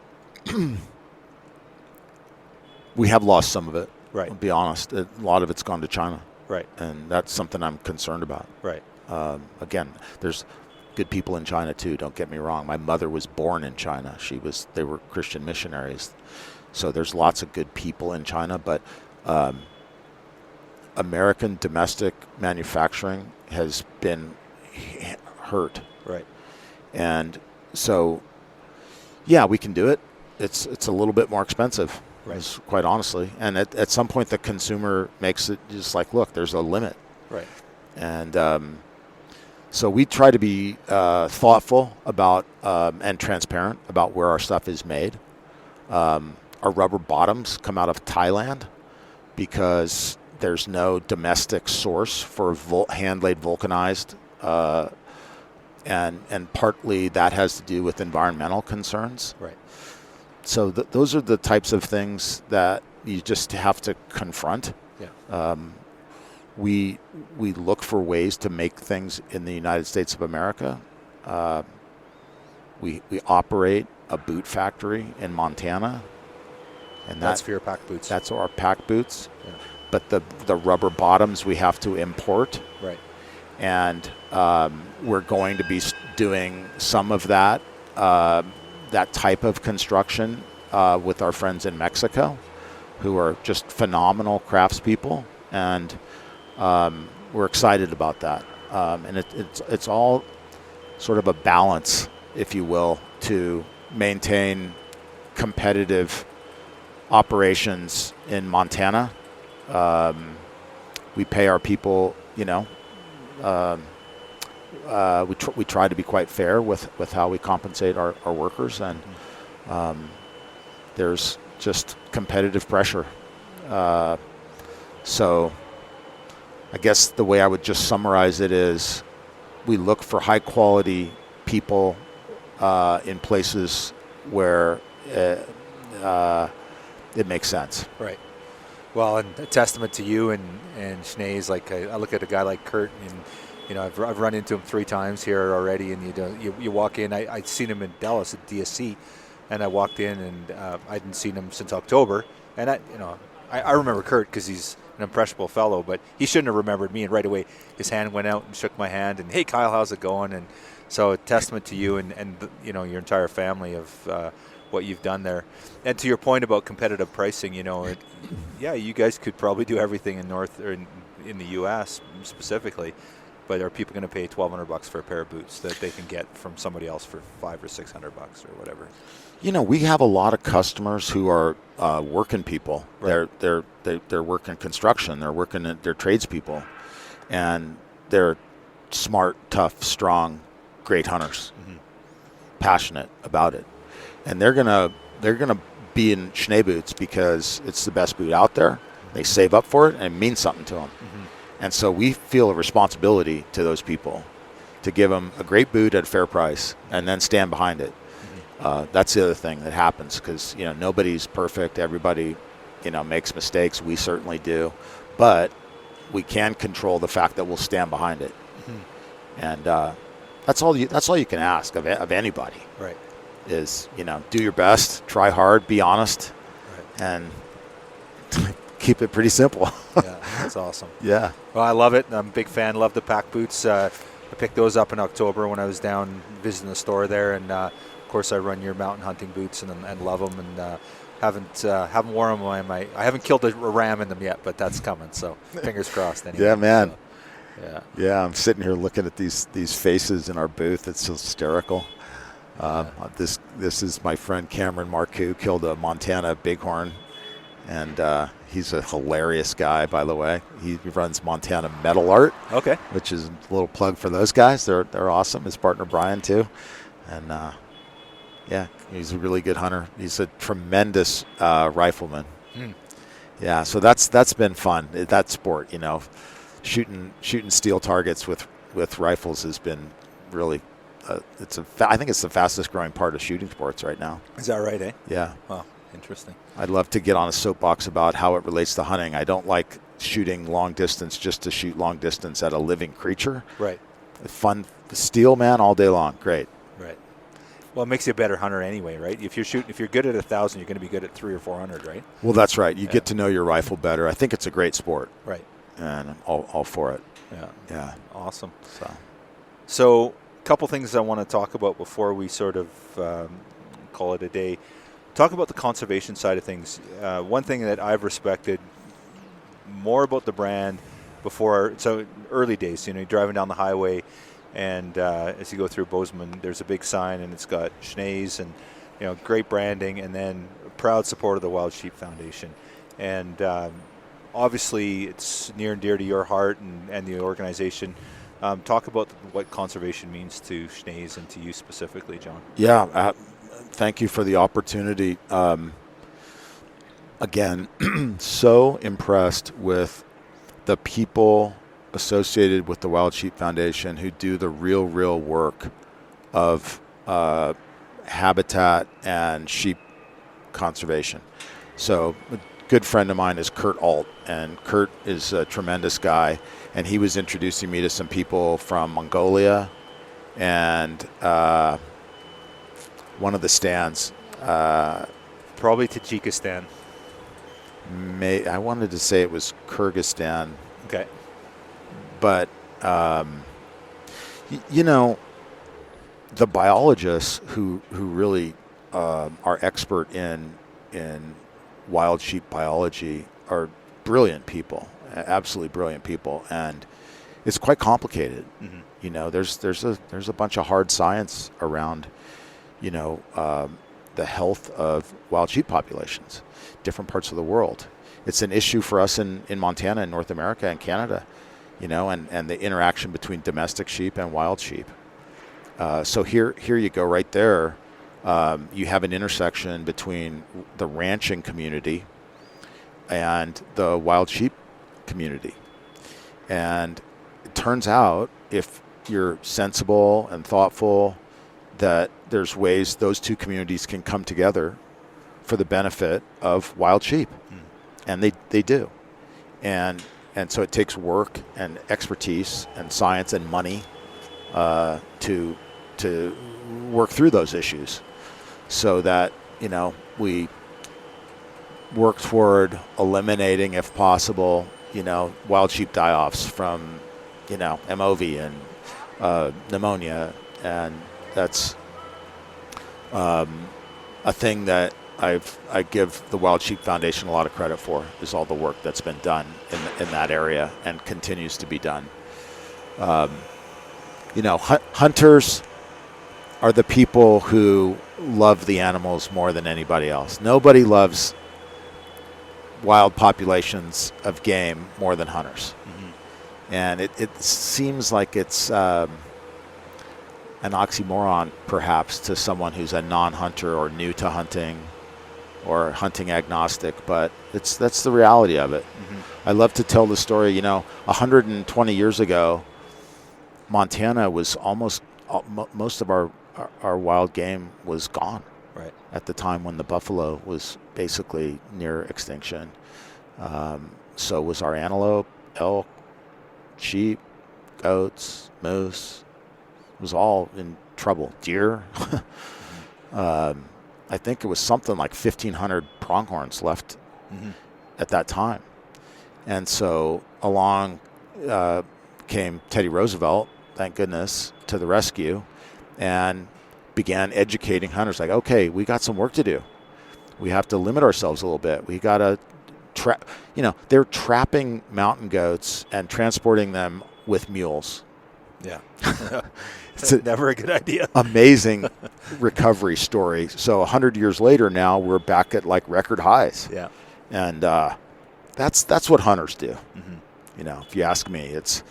we have lost some of it. Right. I'll be honest. A lot of it's gone to China. Right. And that's something I'm concerned about. Right. Again, there's good people in China too. Don't get me wrong. My mother was born in China. They were Christian missionaries. So there's lots of good people in China, but American domestic manufacturing has been hurt. Right. And so, yeah, we can do it. It's a little bit more expensive, right, quite honestly. And at some point, the consumer makes it just like, look, there's a limit. Right. And so we try to be thoughtful about and transparent about where our stuff is made. Our rubber bottoms come out of Thailand because there's no domestic source for hand-laid vulcanized, and partly that has to do with environmental concerns. Right. So those are the types of things that you just have to confront. Yeah. We look for ways to make things in the United States of America. We operate a boot factory in Montana, and that's for your pack boots. That's our pack boots. Yeah. But the rubber bottoms we have to import. Right. And we're going to be doing some of that type of construction with our friends in Mexico, who are just phenomenal craftspeople, and we're excited about that. And it's all sort of a balance, if you will, to maintain competitive operations in Montana. We pay our people, we try to be quite fair with how we compensate our workers, and there's just competitive pressure. So I guess the way I would just summarize it is we look for high quality people in places where it makes sense. Right. Well, and a testament to you and Schnee's, like I look at a guy like Kurt, and I've run into him 3 times here already, and you walk in. I'd seen him in Dallas at DSC, and I walked in, and I hadn't seen him since October, and I remember Kurt because he's an impressionable fellow, but he shouldn't have remembered me. And right away, his hand went out and shook my hand, and hey, Kyle, how's it going? And so, a testament to you and your entire family of what you've done there. And to your point about competitive pricing, you guys could probably do everything in North or in the U.S. specifically, but are people going to pay $1,200 for a pair of boots that they can get from somebody else for $500 or $600 or whatever? We have a lot of customers who are working people. Right. They're working construction. They're tradespeople, and they're smart, tough, strong, great hunters, passionate about it, and they're gonna be in Schnee boots because it's the best boot out there. They save up for it, and it means something to them. And so we feel a responsibility to those people to give them a great boot at a fair price, and then stand behind it. That's the other thing that happens because nobody's perfect. Everybody makes mistakes. We certainly do, but we can control the fact that we'll stand behind it. And that's all you can ask of anybody. Right. Is do your best, try hard, be honest, and keep it pretty simple. Yeah, that's awesome. Yeah. Well, I love it. I'm a big fan. Love the pack boots. I picked those up in October when I was down visiting the store there, and of course I run your mountain hunting boots and love them, and haven't worn them. I haven't killed a ram in them yet, but that's coming. So fingers crossed. Anyway. Yeah, man. So, yeah. I'm sitting here looking at these faces in our booth. It's hysterical. This is my friend Cameron Marcoux, killed a Montana bighorn, and he's a hilarious guy, by the way. He runs Montana Metal Art, which is a little plug for those guys. They're awesome. His partner Brian too, and he's a really good hunter. He's a tremendous rifleman. Yeah, so that's been fun. That sport, shooting steel targets with rifles has been really. I think it's the fastest growing part of shooting sports right now. Is that right, eh? Yeah. Wow, interesting. I'd love to get on a soapbox about how it relates to hunting. I don't like shooting long distance just to shoot long distance at a living creature. Right. Fun, steel, man, all day long. Great. Right. Well, it makes you a better hunter anyway, right? If you're good at 1,000, you're going to be good at 300 or 400, right? Well, that's right. You get to know your rifle better. I think it's a great sport. Right. And I'm all for it. Yeah. Yeah. Awesome. So couple things I want to talk about before we sort of call it a day. Talk about the conservation side of things. One thing that I've respected more about the brand so early days, you're driving down the highway, and as you go through Bozeman, there's a big sign, and it's got Schnee's and great branding, and then proud support of the Wild Sheep Foundation. And obviously, it's near and dear to your heart and the organization. Talk about what conservation means to Schnee's and to you specifically, Jon. Yeah, thank you for the opportunity. Again, so impressed with the people associated with the Wild Sheep Foundation who do the real work of habitat and sheep conservation. So a good friend of mine is Kurt Alt, and Kurt is a tremendous guy. And he was introducing me to some people from Mongolia and one of the stands. Probably Tajikistan. I wanted to say it was Kyrgyzstan. Okay. But, the biologists who really are expert in wild sheep biology are brilliant people. Absolutely brilliant people, and it's quite complicated. There's a bunch of hard science around, the health of wild sheep populations, different parts of the world. It's an issue for us in Montana and North America and Canada, and the interaction between domestic sheep and wild sheep. So here you go right there. you have an intersection between the ranching community and the wild sheep community. And it turns out, if you're sensible and thoughtful, that there's ways those two communities can come together for the benefit of wild sheep. And they do. And so it takes work and expertise and science and money to work through those issues, so that, we work toward eliminating, if possible, wild sheep die-offs from, MOV and pneumonia. And that's a thing that I give the Wild Sheep Foundation a lot of credit for, is all the work that's been done in that area and continues to be done. Hunters are the people who love the animals more than anybody else. Nobody loves wild populations of game more than hunters. And it seems like it's an oxymoron, perhaps, to someone who's a non-hunter or new to hunting or hunting agnostic, but that's the reality of it. I love to tell the story. 120 years ago, Montana was most of our wild game was gone. Right. At the time when the buffalo was basically near extinction. So was our antelope, elk, sheep, goats, moose. It was all in trouble. Deer. I think it was something like 1,500 pronghorns left at that time. And so along came Teddy Roosevelt, thank goodness, to the rescue, and began educating hunters. Like, okay, we got some work to do. We have to limit ourselves a little bit. We got to they're trapping mountain goats and transporting them with mules. Yeah. It's never a good idea. Amazing recovery story. So 100 years later now, we're back at like record highs. Yeah. And that's what hunters do. If you ask me, it's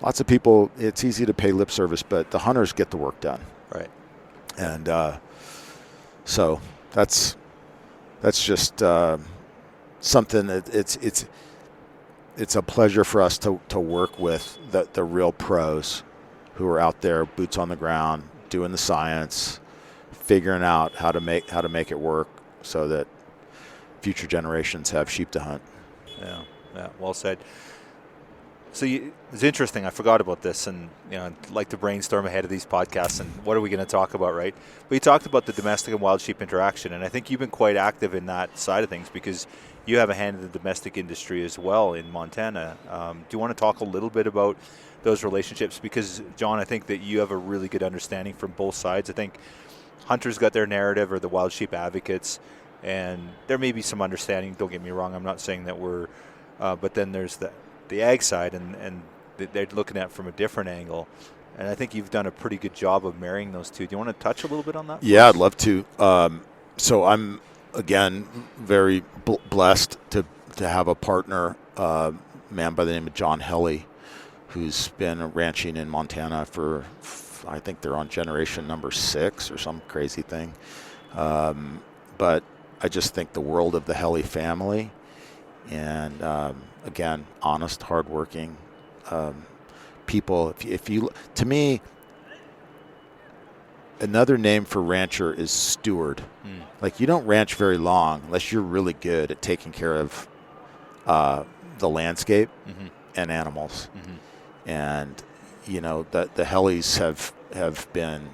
lots of people, it's easy to pay lip service, but the hunters get the work done. Right. And so that's just something that it's a pleasure for us to work with the real pros who are out there, boots on the ground, doing the science, figuring out how to make it work so that future generations have sheep to hunt. Yeah, well said. So it's interesting. I forgot about this, and I'd like to brainstorm ahead of these podcasts. And what are we going to talk about, right? But you talked about the domestic and wild sheep interaction, and I think you've been quite active in that side of things because you have a hand in the domestic industry as well in Montana. Do you want to talk a little bit about those relationships? Because Jon, I think that you have a really good understanding from both sides. I think hunters got their narrative, or the wild sheep advocates, and there may be some understanding. Don't get me wrong. I'm not saying that we're, but then there's the ag side, and they're looking at it from a different angle. And I think you've done a pretty good job of marrying those two. Do you want to touch a little bit on that? Yeah, I'd love to. So I'm, again, very blessed to have a partner, man by the name of Jon Helly, who's been ranching in Montana for, I think they're on generation number 6 or some crazy thing. But I just think the world of the Helly family, and again, honest, hardworking people. If you, to me, another name for rancher is steward. Like, you don't ranch very long unless you're really good at taking care of the landscape and animals. And the Hellys have been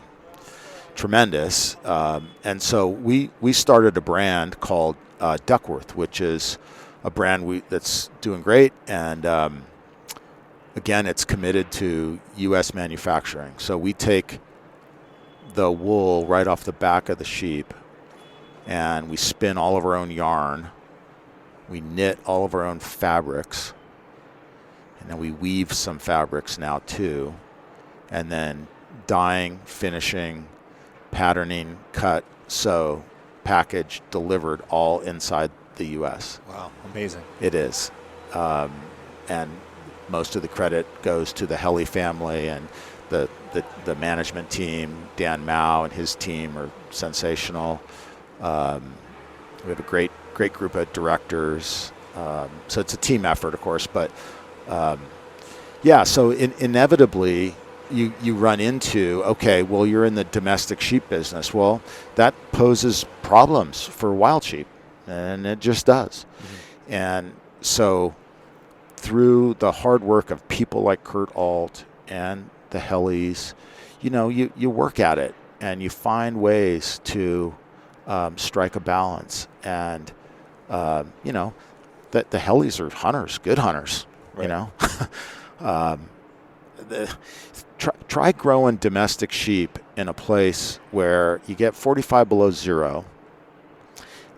tremendous. And so we started a brand called Duckworth, which is a brand that's doing great. And again, it's committed to U.S. manufacturing. So we take the wool right off the back of the sheep, and we spin all of our own yarn. We knit all of our own fabrics, and then we weave some fabrics now too. And then dyeing, finishing, patterning, cut, sew, package, delivered, all inside the U.S. Wow, amazing. It is. And most of the credit goes to the Helly family and the the management team, Dan Mao and his team are sensational. We have a great group of directors. So it's a team effort, of course, but so inevitably you run into, okay, well, you're in the domestic sheep business. Well, that poses problems for wild sheep, and it just does. Mm-hmm. And so through the hard work of people like Kurt Alt and the Hellies, you work at it, and you find ways to strike a balance. And, the Hellies are hunters, good hunters, right. Try growing domestic sheep in a place where you get 45 below zero,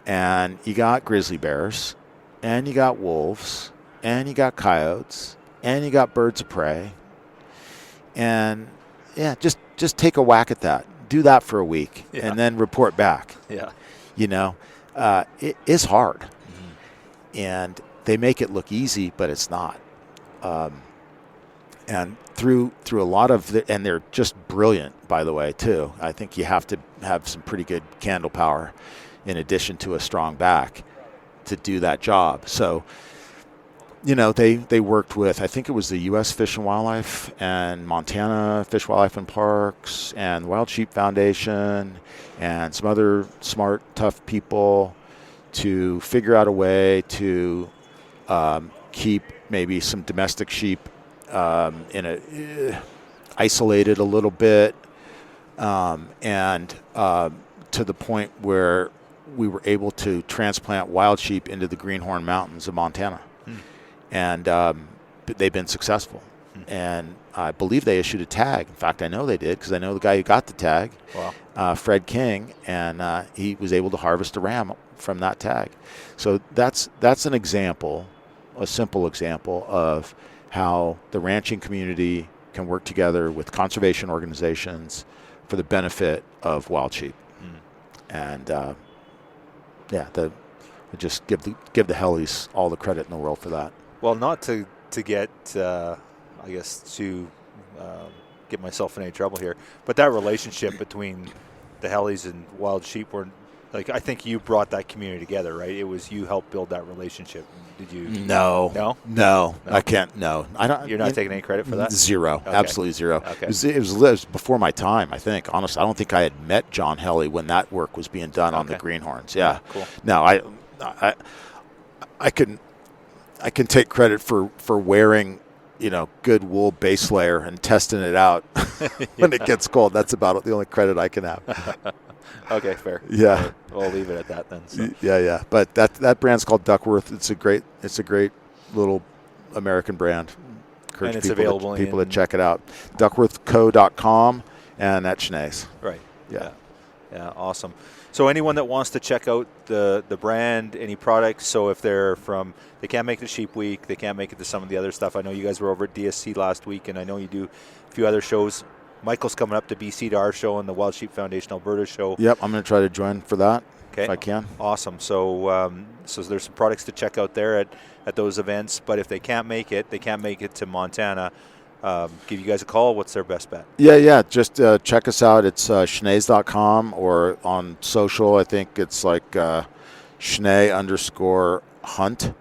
and you got grizzly bears, and you got wolves, and you got coyotes, and you got birds of prey. And just take a whack at that. Do that for a week, and then report back. Yeah. It is hard. Mm-hmm. And they make it look easy, but it's not. And through a lot of and they're just brilliant, by the way, too. I think you have to have some pretty good candle power in addition to a strong back to do that job. So, they worked with, I think it was the U.S. Fish and Wildlife and Montana Fish, Wildlife and Parks and Wild Sheep Foundation and some other smart, tough people to figure out a way to keep maybe some domestic sheep isolated a little bit, and to the point where we were able to transplant wild sheep into the Greenhorn Mountains of Montana. And they've been successful. And I believe they issued a tag. In fact, I know they did because I know the guy who got the tag, Fred King, and he was able to harvest a ram from that tag. So that's an example, a simple example of how the ranching community can work together with conservation organizations for the benefit of wild sheep. And I just give the Hellies all the credit in the world for that. Well, not to get, I guess, to get myself in any trouble here, but that relationship between the Hellies and wild sheep were, I think you brought that community together, right? It was you helped build that relationship. Did you? No. I can't. No, I don't. You're not taking any credit for that? Zero. Okay. Absolutely zero. Okay. It was before my time, I think. Honestly, I don't think I had met John Helly when that work was being done on the Greenhorns. Yeah. Cool. No, I can take credit for wearing, good wool base layer and testing it out when it gets cold. That's about the only credit I can have. Okay, fair. Yeah, we'll leave it at that then. So. Yeah. But that brand's called Duckworth. It's a great little American brand. Encourage and it's available people to check it out. DuckworthCo.com and at Schnee's. Right. Yeah. Awesome. So anyone that wants to check out the brand, any products, so if they can't make the Sheep Week, they can't make it to some of the other stuff. I know you guys were over at DSC last week, and I know you do a few other shows. Michael's coming up to BC to our show and the Wild Sheep Foundation Alberta show. Yep, I'm going to try to join for that if I can. Awesome. So there's some products to check out there at those events. But if they can't make it to Montana, give you guys a call. What's their best bet? Yeah. Just check us out. It's schnees.com or on social. I think it's like Schnee_hunt.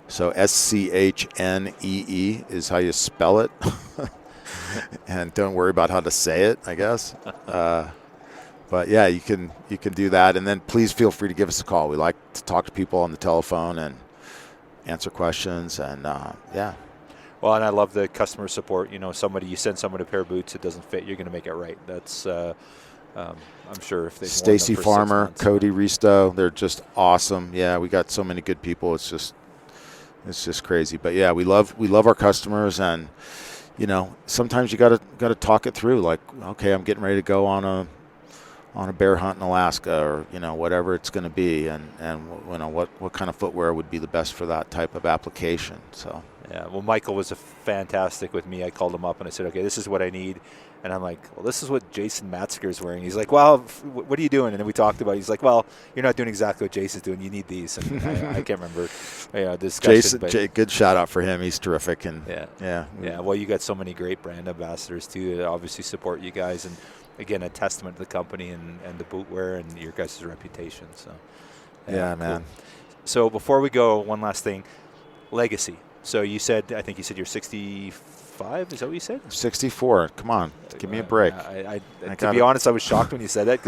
So SCHNEE is how you spell it. And don't worry about how to say it, I guess. But yeah, you can do that, and then please feel free to give us a call. We like to talk to people on the telephone and answer questions, and yeah. Well, and I love the customer support. You send someone a pair of boots, it doesn't fit, you're going to make it right. That's I'm sure if they Stacy Farmer, Cody Risto, they're just awesome. Yeah, we got so many good people. It's just crazy. But yeah, we love our customers, and sometimes you got to talk it through. Like, okay, I'm getting ready to go on a bear hunt in Alaska, or whatever it's going to be, and what kind of footwear would be the best for that type of application. So yeah, well, Michael was fantastic with me. I called him up and I said, okay, this is what I need. And I'm like, well, this is what Jason Matzinger is wearing. He's like, well, what are you doing? And then we talked about it. He's like, well, you're not doing exactly what Jason's doing. You need these. And I can't remember discussion. Jason, good shout out for him. He's terrific. And yeah. Well, you got so many great brand ambassadors too that obviously support you guys, and again, a testament to the company and the bootwear and your guys' reputation. So yeah, man. Cool. So before we go, one last thing, legacy. So I think you said you're 65. Is that what you said? 64. Come on, give me a break. To be honest, I was shocked when you said that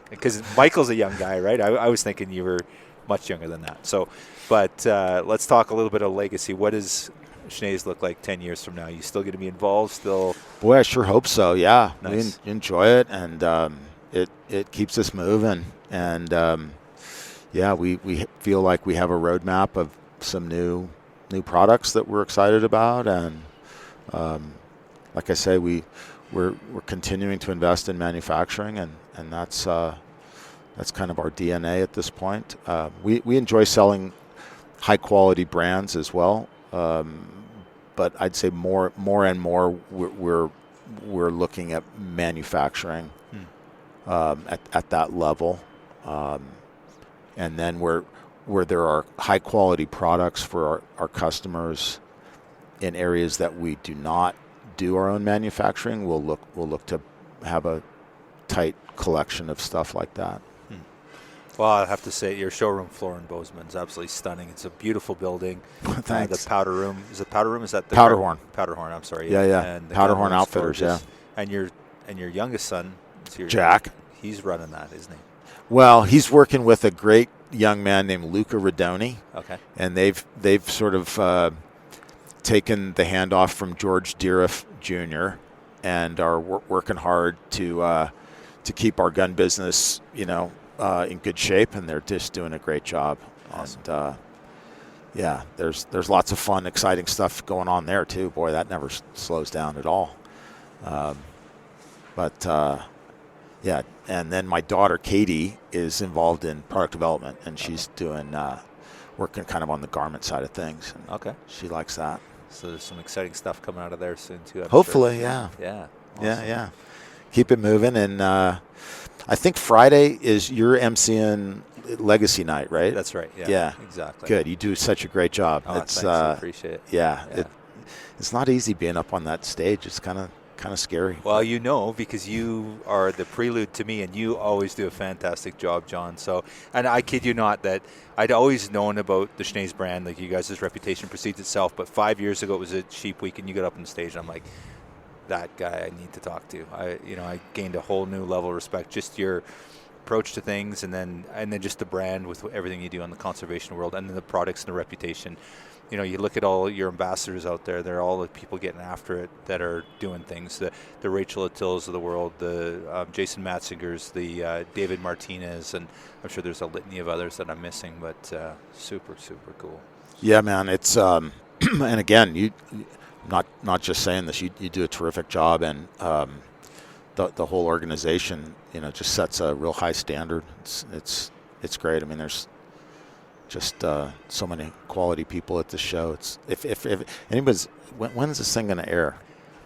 because Michael's a young guy, right? I was thinking you were much younger than that. So, but let's talk a little bit of legacy. What does Schnee's look like 10 years from now? You still going to be involved? Still? Boy, I sure hope so. Yeah, nice. We enjoy it, and it keeps us moving. And we feel like we have a roadmap of some new products that we're excited about, and like I say, we're continuing to invest in manufacturing, and that's kind of our DNA at this point. We enjoy selling high quality brands as well, but I'd say more and more we're looking at manufacturing at that level, and then where there are high quality products for our customers in areas that we do not do our own manufacturing, we'll look to have a tight collection of stuff like that. Well, I have to say, your showroom floor in Bozeman is absolutely stunning. It's a beautiful building. Thanks. The powder room. Is it powder room? Is that the Powderhorn? Powderhorn. I'm sorry. Yeah. And the Powderhorn Outfitters. Yeah. And your youngest son, Jack. He's running that, isn't he? Well, he's working with a great young man named Luca Radoni. Okay. And they've sort of taken the handoff from George Deeriff Jr. and are working hard to keep our gun business, in good shape, and they're just doing a great job. Awesome. And there's lots of fun, exciting stuff going on there too. Boy, that never slows down at all. And then my daughter Katie is involved in product development, and she's doing working kind of on the garment side of things. Okay. She likes that. So there's some exciting stuff coming out of there soon too. Hopefully, sure. Yeah. Awesome. Yeah. Keep it moving, and I think Friday is your MCN Legacy Night, right? That's right. Yeah. Exactly. Good. You do such a great job. Thanks. I appreciate it. Yeah. It's not easy being up on that stage. It's kind of scary. Well, because you are the prelude to me, and you always do a fantastic job, John. So, and I kid you not that I'd always known about the Schnee's brand, like you guys' reputation precedes itself. But 5 years ago, it was at Sheep Week, and you got up on stage, and I'm like, that guy I need to talk to. I gained a whole new level of respect, just your approach to things, and then just the brand with everything you do on the conservation world, and then the products and the reputation. You look at all your ambassadors out there, they're all the people getting after it that are doing things. The Rachel Attills of the world, the Jason Matzingers, the David Martinez, and I'm sure there's a litany of others that I'm missing, but super, super cool. Yeah, man. It's and again, you not just saying this, you do a terrific job, and the whole organization, just sets a real high standard. It's great. I mean, there's just so many quality people at the show. It's if anybody's, when is this thing going to air?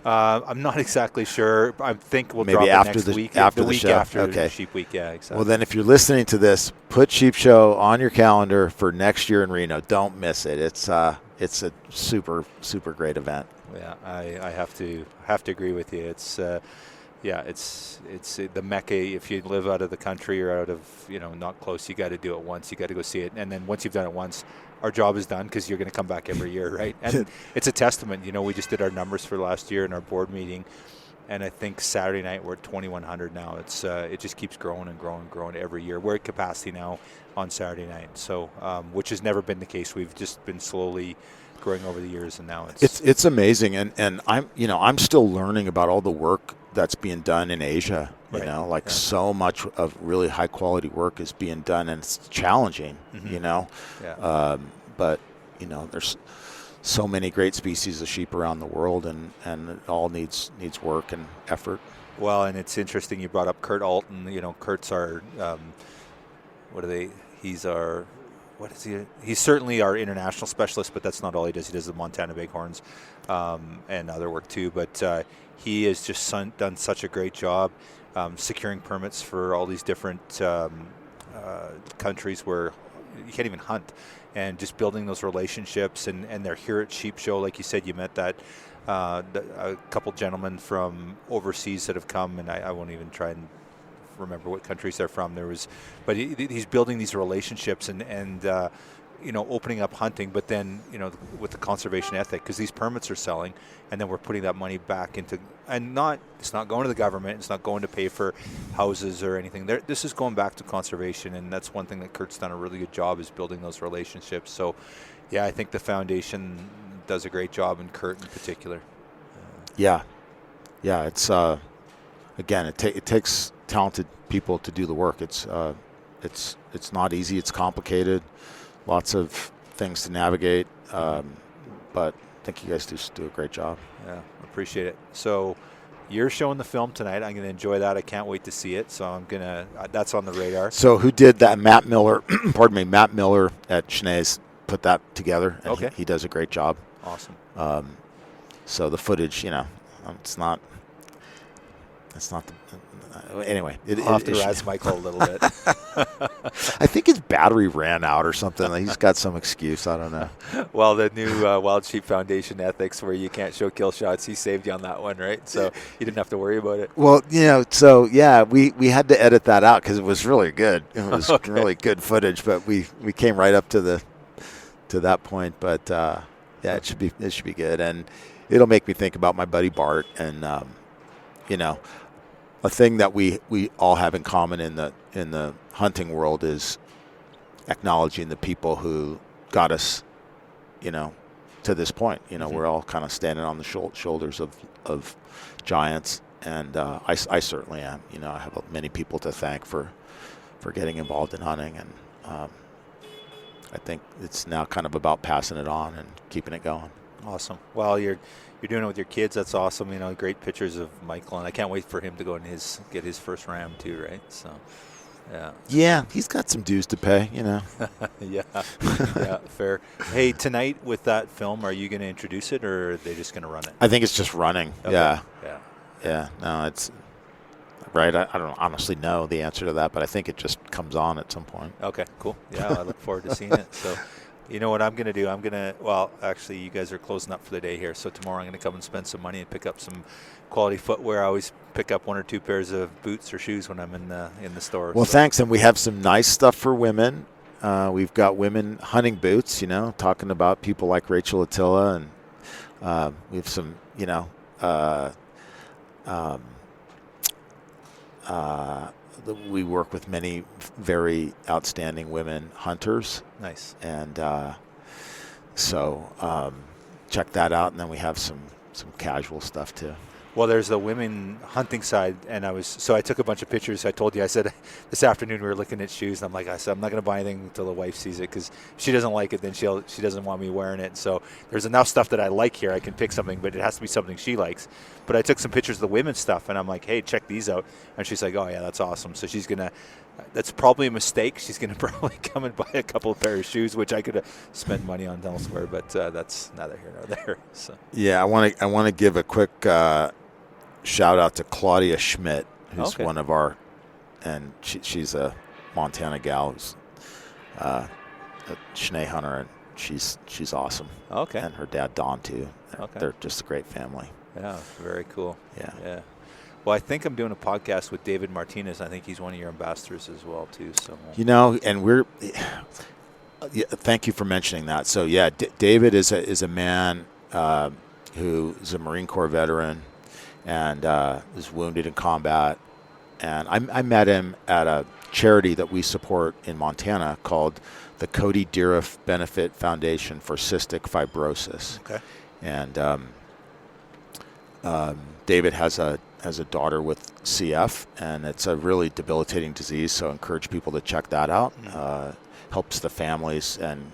I'm not exactly sure. I think we'll maybe drop after it next week. After the week show. after Okay. Sheep Week. Yeah, exactly. Well, then if you're listening to this, put Sheep Show on your calendar for next year in Reno. Don't miss it. It's a super, super great event. Yeah, I have to agree with you. It's it's the Mecca. If you live out of the country or out of not close, you got to do it once. You got to go see it, and then once you've done it once, our job is done, because you're going to come back every year, right? And it's a testament. We just did our numbers for last year in our board meeting, and I think Saturday night we're at 2,100 now. It just keeps growing and growing and growing every year. We're at capacity now on Saturday night, so which has never been the case. We've just been slowly growing over the years, and now it's amazing, and I'm still learning about all the work that's being done in Asia. Right. So much of really high quality work is being done, and it's challenging. Mm-hmm. But there's so many great species of sheep around the world, and it all needs work and effort. Well, and it's interesting you brought up Kurt Alton. Kurt's our what are they? He's our what is he? He's certainly our international specialist, but that's not all he does. He does the Montana Bighorns and other work too. But he has just done such a great job securing permits for all these different countries where you can't even hunt, and just building those relationships. And they're here at Sheep Show, like you said. You met that a couple gentlemen from overseas that have come, and I won't even try and remember what countries they're from. But he's building these relationships and opening up hunting, but then with the conservation ethic, because these permits are selling, and then we're putting that money back into, and it's not going to the government, it's not going to pay for houses or anything. This is going back to conservation, and that's one thing that Kurt's done a really good job, is building those relationships. So yeah, I think the foundation does a great job, and Kurt in particular. Yeah, it's again, it takes talented people to do the work. It's not easy. It's complicated. Lots of things to navigate. But I think you guys just do a great job. Yeah, appreciate it. So you're showing the film tonight. I'm going to enjoy that. I can't wait to see it. So that's on the radar. So who did that? Matt Miller. Pardon me. Matt Miller at Schnee's put that together. And okay. He does a great job. Awesome. So the footage, it's not anyway. I'll have to razz Michael a little bit. I think his battery ran out or something. He's got some excuse. I don't know. Well, the new Wild Sheep Foundation ethics, where you can't show kill shots, he saved you on that one, right? So you didn't have to worry about it. Well, so yeah, we had to edit that out because it was really good. It was really good footage, but we came right up to that point. But yeah, it should be good, and it'll make me think about my buddy Bart, and a thing that we all have in common in the hunting world is acknowledging the people who got us, to this point. We're all kind of standing on the shoulders of giants, and I certainly am. I have many people to thank for getting involved in hunting, and I think it's now kind of about passing it on and keeping it going. Awesome. Well, you're doing it with your kids. That's awesome. Great pictures of Michael, and I can't wait for him to go and get his first ram too, right? So, yeah. Yeah, he's got some dues to pay, Yeah, yeah, fair. Hey, tonight with that film, are you going to introduce it, or are they just going to run it? I think it's just running. Okay. Yeah. No, it's right. I don't honestly know the answer to that, but I think it just comes on at some point. Okay, cool. Yeah, I look forward to seeing it. So. You know what I'm going to do? Actually, you guys are closing up for the day here, so tomorrow I'm going to come and spend some money and pick up some quality footwear. I always pick up 1 or 2 pairs of boots or shoes when I'm in the store. Well, thanks, and we have some nice stuff for women. We've got women hunting boots, talking about people like Rachel Attila, and we have some, we work with many very outstanding women hunters. Nice. And so check that out. And then we have some casual stuff too. Well, there's the women hunting side, and I took a bunch of pictures. I told you, I said this afternoon we were looking at shoes, and I said I'm not going to buy anything until the wife sees it, because if she doesn't like it, then she doesn't want me wearing it. So there's enough stuff that I like here. I can pick something, but it has to be something she likes. But I took some pictures of the women's stuff, and I'm like, hey, check these out. And she's like, oh yeah, that's awesome. So that's probably a mistake. She's going to probably come and buy a couple of pairs of shoes, which I could spend money on elsewhere, but that's neither here nor there. So. Yeah, I want to give a quick shout out to Claudia Schmidt, who's one of our, and she's a Montana gal who's a Schnee hunter, and she's awesome. Okay. And her dad Don too. They're just a great family. Yeah, very cool. Yeah. Well, I think I'm doing a podcast with David Martinez. I think he's one of your ambassadors as well too. So and we're. Thank you for mentioning that. So yeah, David is a man who is a Marine Corps veteran and was wounded in combat. And I met him at a charity that we support in Montana called the Cody Deeriff Benefit Foundation for Cystic Fibrosis. Okay. And David has a daughter with CF, and it's a really debilitating disease. So I encourage people to check that out. Helps the families and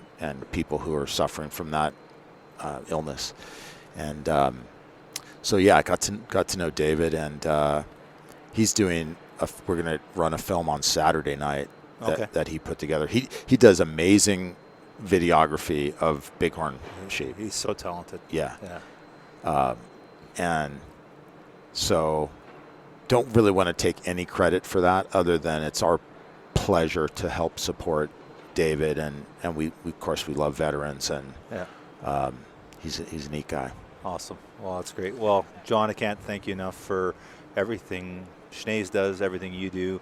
people who are suffering from that illness. And so yeah, I got to know David, and he's doing. We're going to run a film on Saturday night that he put together. He does amazing videography of bighorn sheep. He's so talented. Yeah. Yeah. And so don't really want to take any credit for that other than it's our pleasure to help support David. And we of course, we love veterans. And he's a neat guy. Awesome. Well, that's great. Well, Jon, I can't thank you enough for everything Schnee's does, everything you do,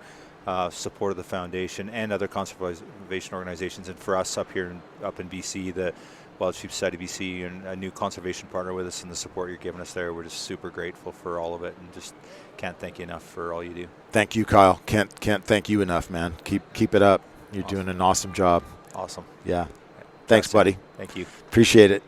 support of the foundation and other conservation organizations, and for us up in BC, the Wild Sheep Society of BC, and a new conservation partner with us, and the support you're giving us there. We're just super grateful for all of it, and just can't thank you enough for all you do. Thank you, Kyle. Can't thank you enough, man. Keep it up. You're doing an awesome job. Awesome. Yeah. Thanks, buddy. Thank you. Appreciate it.